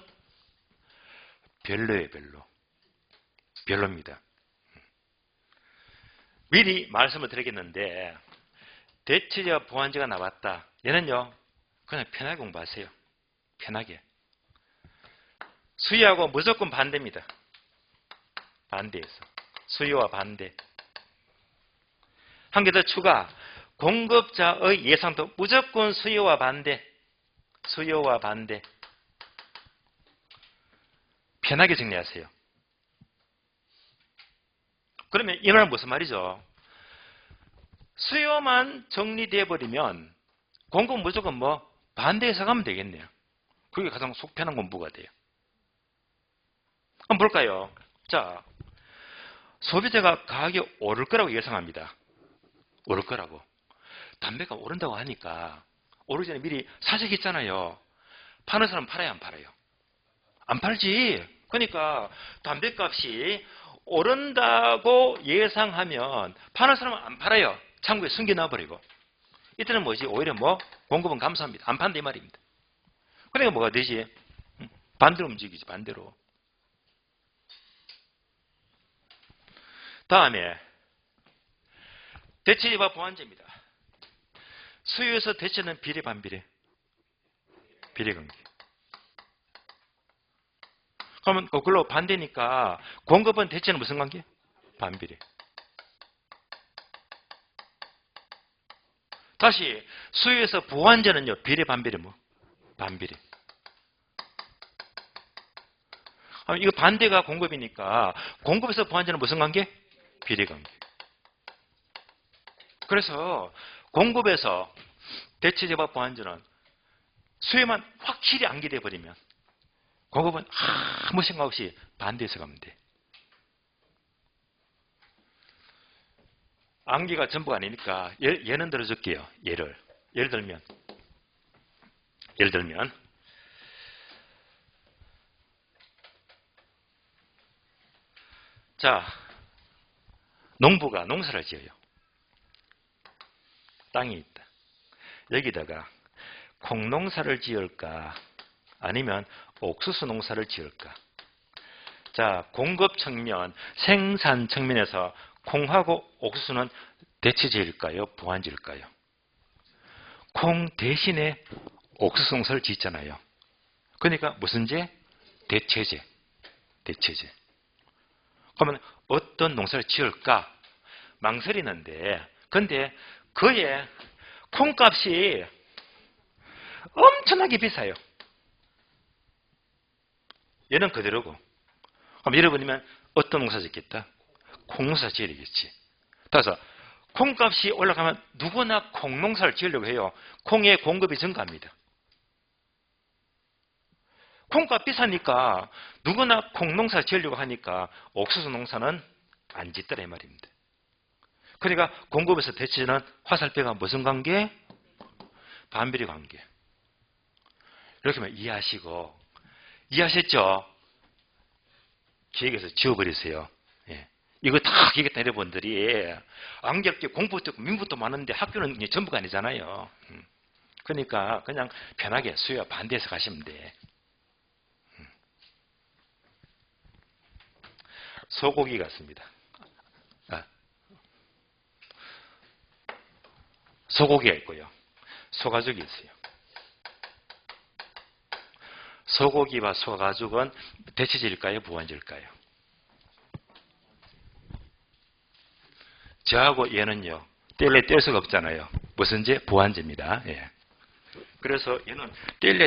별로예요. 별로입니다. 미리 말씀을 드리겠는데 대체제와 부환제가 나왔다. 얘는요 그냥 편하게 공부하세요. 편하게. 수요하고 무조건 반대입니다. 반대해서. 수요와 반대. 한 개 더 추가. 공급자의 예상도 무조건 수요와 반대. 수요와 반대. 편하게 정리하세요. 그러면 이 말은 무슨 말이죠? 수요만 정리되어 버리면 공급 무조건 뭐 반대해서 가면 되겠네요. 그게 가장 속 편한 공부가 돼요. 한번 볼까요? 자, 소비자가 가격이 오를 거라고 예상합니다. 오를 거라고. 담배가 오른다고 하니까 오르기 전에 미리 사재기 있잖아요. 파는 사람 팔아요, 안 팔아요? 안 팔지. 그러니까 담배값이 오른다고 예상하면 파는 사람은 안 팔아요. 창고에 숨겨놔버리고. 이때는 뭐지? 오히려 뭐 공급은 감소합니다. 안 판다 이 말입니다. 그러니까 뭐가 되지? 반대로 움직이지. 반대로. 다음에 대체제와 부환제입니다. 수요에서 대체는 비례 반비례? 비례관계. 그러면 그걸로 반대니까 공급은 대체는 무슨 관계? 반비례. 다시 수요에서 부환제는요. 비례 반비례 뭐? 반비례. 그럼 이거 반대가 공급이니까 공급에서 부환제는 무슨 관계? 비례관계. 그래서 공급에서 대체제와 부환제는 수요만 확실히 암기돼 버리면 공급은 아무 생각 없이 반대해서 가면 돼. 암기가 전부가 아니니까 예는 들어줄게요. 예를 들면 자, 농부가 농사를 지어요. 땅이 있다. 여기다가 콩농사를 지을까 아니면 옥수수 농사를 지을까. 자, 공급 측면, 생산 측면에서 콩하고 옥수수는 대체제일까요? 부환제일까요? 콩 대신에 옥수수 농사를 짓잖아요. 그러니까 무슨 제? 대체제. 대체제. 그러면 어떤 농사를 지을까? 망설이는데 근데 그의 콩값이 엄청나게 비싸요. 얘는 그대로고. 그럼 여러분이면 어떤 농사 짓겠다? 콩농사 지으겠지. 따라서 콩값이 올라가면 누구나 콩농사를 지으려고 해요. 콩의 공급이 증가합니다. 콩값 비싸니까 누구나 콩농사 지으려고 하니까 옥수수 농사는 안 짓더라 이 말입니다. 그러니까 공급에서 대체는 화살표가 무슨 관계? 반비례 관계. 이렇게만 이해하시고 이해하셨죠? 기획에서 지워버리세요. 예. 이거 다 기획했다 여러분들이 안겹게 공부도 민부도 많은데 학교는 전부가 아니잖아요. 그러니까 그냥 편하게 수요와 반대해서 가시면 돼. 소고기 같습니다. 소고기가 있고요. 소가죽이 있어요. 소고기와 소가죽은 대체제일까요? 부환제일까요? 저하고 얘는요. 뗄 수가 없잖아요. 무슨 제? 부환제입니다. 예. 그래서 얘는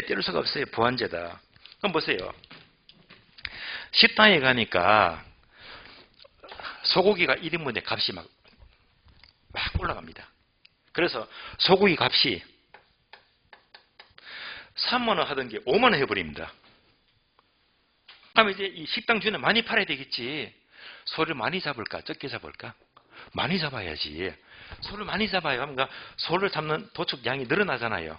뗄 수가 없어요. 부환제다. 그럼 보세요. 식당에 가니까 소고기가 1인분의 값이 막 올라갑니다. 그래서 소고기 값이 3만 원 하던 게 5만 원 해버립니다. 그럼 이제 이 식당 주인은 많이 팔아야 되겠지. 소를 많이 잡을까? 적게 잡을까? 많이 잡아야지. 소를 많이 잡아야 그러니까 소를 잡는 도축 양이 늘어나잖아요.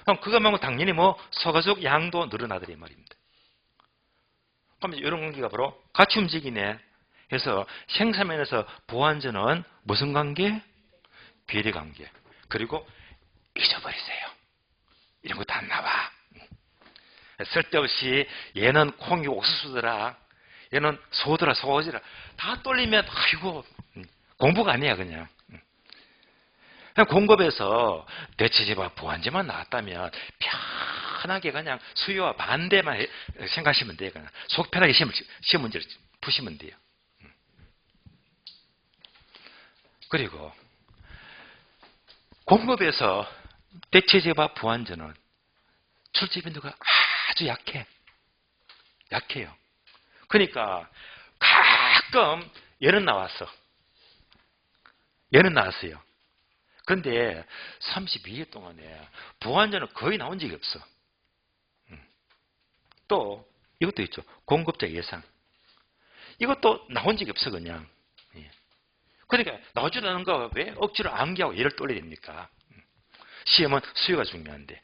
그럼 그거 말고 당연히 뭐 소가죽 양도 늘어나더니 말입니다. 그럼 이런 관계가 바로 같이 움직이네. 그래서 생산면에서 보완전은 무슨 관계? 비례 관계. 그리고 잊어버리세요. 이런 것도 안 나와. 쓸데없이 얘는 콩이 옥수수더라. 얘는 소더라, 소어지라. 다 떨리면 아이고 공부가 아니야 그냥. 그냥 공급에서 대체제와 보완제만 나왔다면 편하게 그냥 수요와 반대만 생각하시면 돼요. 그냥 속 편하게 시험 문제를 푸시면 돼요. 그리고 공급에서 대체제와 보완제는 출제 빈도가 아주 약해요. 그러니까 가끔 얘는 나왔어요. 그런데 32회 동안에 보완제는 거의 나온 적이 없어. 또 이것도 있죠. 공급자 예상. 이것도 나온 적이 없어 그냥. 그러니까 나오지도 않은 거 왜 억지로 암기하고 얘를 떨려야 됩니까? 시험은 수요가 중요한데.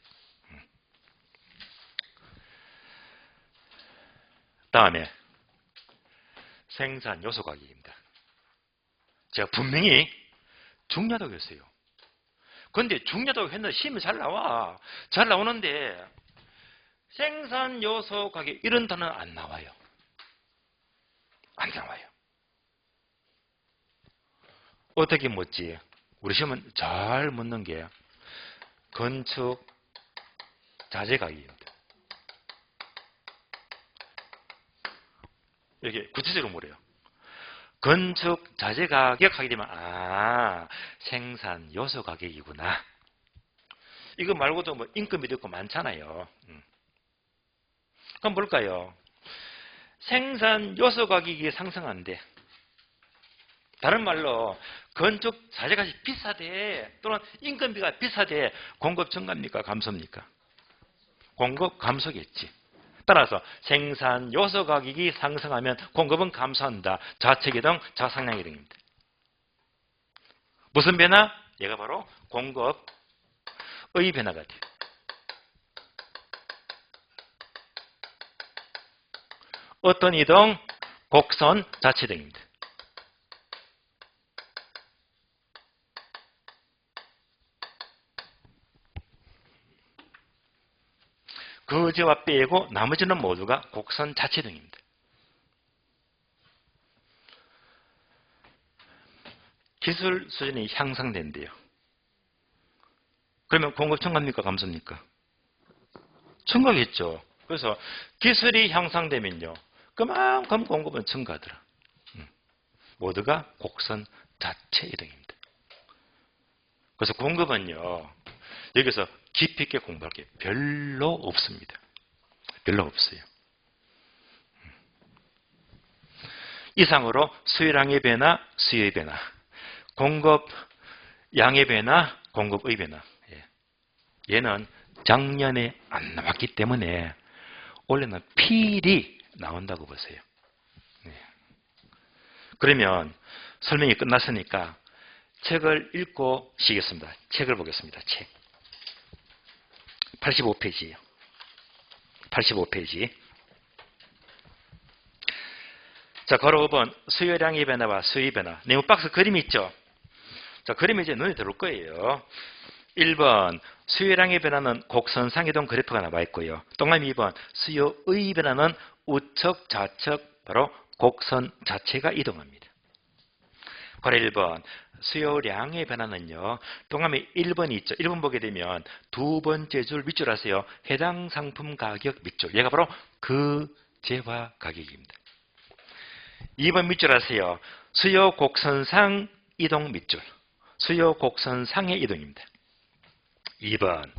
다음에 생산 요소 가격입니다. 제가 분명히 중요하다고 했어요. 그런데 중요하다고 했는데 시험이 잘 나와. 잘 나오는데 생산 요소 가격 이런 단어는 안 나와요. 안 나와요. 어떻게 묻지? 우리 시험은 잘 묻는 게 건축 자재 가격입니다. 이렇게 구체적으로 물어요. 건축 자재 가격 하게 되면 생산 요소 가격이구나. 이거 말고도 뭐 인건비도 있고 많잖아요. 그럼 뭘까요? 생산 요소 가격이 상승한데 다른 말로 건축 자재값이 비싸대 또는 인건비가 비싸대 공급 증가입니까? 감소입니까? 공급 감소겠지. 따라서 생산 요소 가격이 상승하면 공급은 감소한다. 자체계동, 자상량계동입니다. 무슨 변화? 얘가 바로 공급의 변화가 돼요. 어떤 이동? 곡선 자체등입니다. 거제와 빼고 나머지는 모두가 곡선 자체등입니다. 기술 수준이 향상된대요. 그러면 공급 증가입니까? 감소입니까? 증가겠죠. 그래서 기술이 향상되면요. 그만큼 공급은 증가하더라. 모두가 곡선 자체 이동입니다. 그래서 공급은요. 여기서 깊이 있게 공부할 게 별로 없습니다. 별로 없어요. 이상으로 수요량의 변화, 수요의 변화, 공급 양의 변화, 공급의 변화. 얘는 작년에 안 나왔기 때문에 올해는 필히 나온다고 보세요. 그러면 설명이 끝났으니까 책을 읽고 쉬겠습니다. 책을 보겠습니다. 책. 85페이지예요. 85페이지. 자, 괄호 5번 수요량의 변화와 수요의 변화. 네모 박스 그림이 있죠. 자, 그림이 이제 눈에 들어올 거예요. 1번 수요량의 변화는 곡선상이동 그래프가 나와 있고요. 동그라미 2번 수요의 변화는 우측, 좌측 바로 곡선 자체가 이동합니다. 괄호 1번 수요량의 변화는요. 동그라미 1번이 있죠. 1번 보게 되면 두 번째 줄 밑줄 하세요. 해당 상품 가격 밑줄. 얘가 바로 거제화 가격입니다. 2번 밑줄 하세요. 수요 곡선상 이동 밑줄. 수요 곡선상의 이동입니다. 2번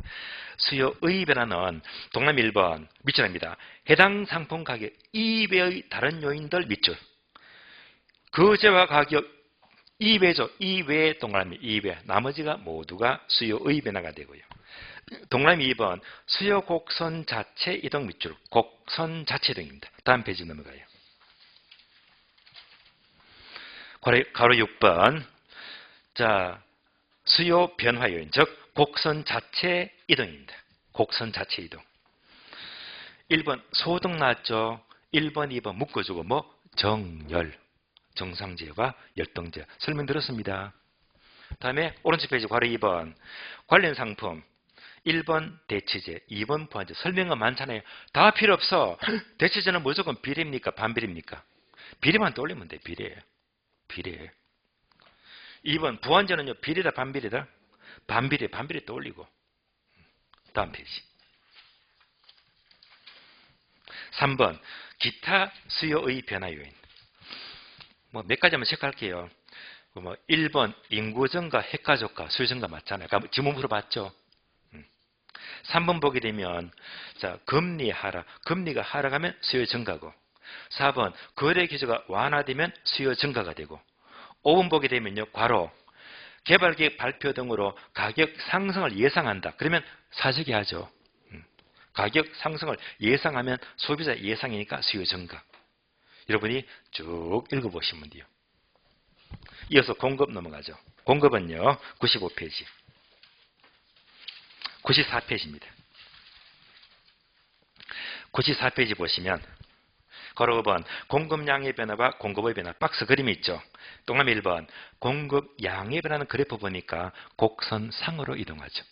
수요의 변화는 동그라미 1번 밑줄입니다. 해당 상품 가격 이외의 다른 요인들 밑줄. 거제화 가격 2배죠. 2배 동그라미 2배. 나머지가 모두가 수요의 변화가 되고요. 동그라미 2번 수요 곡선 자체 이동 밑줄. 곡선 자체 이동입니다. 다음 페이지 넘어가요. 가로 6번. 자, 수요 변화 요인, 즉 곡선 자체 이동입니다. 곡선 자체 이동. 1번 소등 나왔죠. 1번, 2번 묶어주고 뭐 정열, 정상제와 열등제 설명드렸습니다. 다음에 오른쪽 페이지 괄호 2번 관련 상품 1번 대치제, 2번 보완제 설명은 많잖아요. 다 필요 없어. 대치제는 무조건 비례입니까? 반비례입니까? 비례만 떠올리면 돼. 비례예요. 비례. 2번 부완제는요. 비례다 반비례다? 반비례 떠올리고. 다음 페이지. 3번 기타 수요의 변화 요인. 뭐 몇 가지 한번 체크할게요. 뭐 1번 인구 증가, 핵가 저가, 수요 증가 맞잖아요. 지문 물어봤죠. 3번 보게 되면 자 금리 하락, 금리가 하락하면 수요 증가고 4번 거래 규제가 완화되면 수요 증가가 되고 5번 보게 되면요. 괄호 개발계획 발표 등으로 가격 상승을 예상한다. 그러면 사재기 하죠. 가격 상승을 예상하면 소비자 예상이니까 수요 증가. 여러분이 쭉 읽어보시면 돼요. 이어서 공급 넘어가죠. 공급은요. 95페이지. 94페이지입니다. 94페이지 보시면 괄호 5번 공급량의 변화와 공급의 변화 박스 그림이 있죠. 동그라미 1번 공급량의 변화는 그래프 보니까 곡선상으로 이동하죠.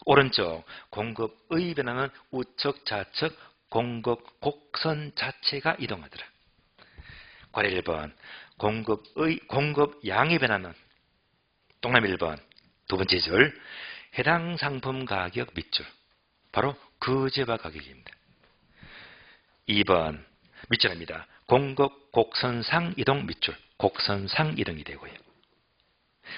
오른쪽 공급의 변화는 우측 좌측 공급 곡선 자체가 이동하더라. 괄호 1번 공급량의 변화는 동그라미 1번 두 번째 줄 해당 상품 가격 밑줄 바로 거제와 가격입니다. 2번 밑줄입니다. 공급 곡선상 이동 밑줄 곡선상 이동이 되고요.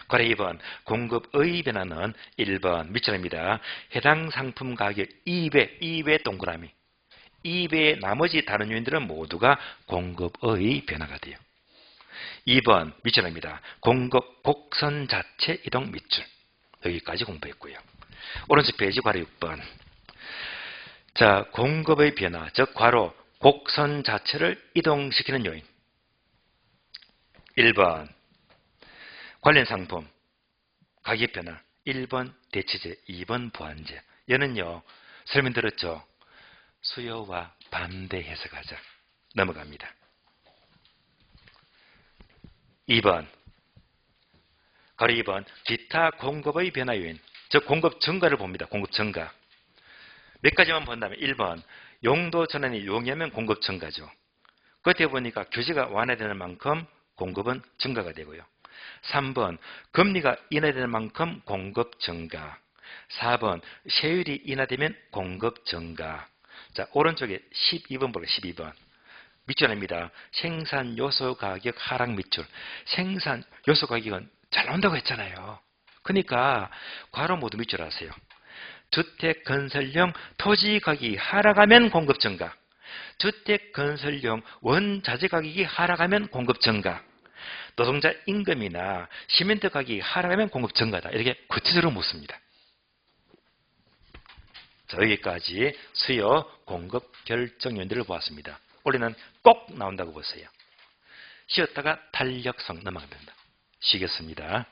괄호 2번 공급의 변화는 1번 밑줄입니다. 해당 상품 가격 2배 동그라미 2배의 나머지 다른 요인들은 모두가 공급의 변화가 돼요. 2번 밑줄입니다. 공급 곡선 자체 이동 밑줄 여기까지 공부했고요. 오른쪽 페이지 괄호 6번 자 공급의 변화 즉 괄호 곡선 자체를 이동시키는 요인 1번 관련 상품 가격 변화 1번 대치제 2번 보완제 얘는요 설명드렸죠. 수요와 반대 해석하자. 넘어갑니다. 2번 괄호 2번 기타 공급의 변화 요인 즉 공급 증가를 봅니다. 공급 증가 몇 가지만 본다면 1번 용도 전환이 용이하면 공급 증가죠. 끝에 보니까 규제가 완화되는 만큼 공급은 증가가 되고요. 3번 금리가 인하되는 만큼 공급 증가 4번 세율이 인하되면 공급 증가. 자 오른쪽에 12번 보세요. 12번 밑줄입니다. 생산 요소 가격 하락 밑줄 생산 요소 가격은 잘 나온다고 했잖아요. 그러니까 괄호 모두 밑줄 하세요. 주택 건설용 토지 가격이 하락하면 공급 증가. 주택 건설용 원자재 가격이 하락하면 공급 증가. 노동자 임금이나 시멘트 가격이 하락하면 공급 증가다. 이렇게 구체적으로 묻습니다. 자, 여기까지 수요 공급 결정 요인들을 보았습니다. 원래는 꼭 나온다고 보세요. 쉬었다가 탄력성 넘어갑니다. 쉬겠습니다.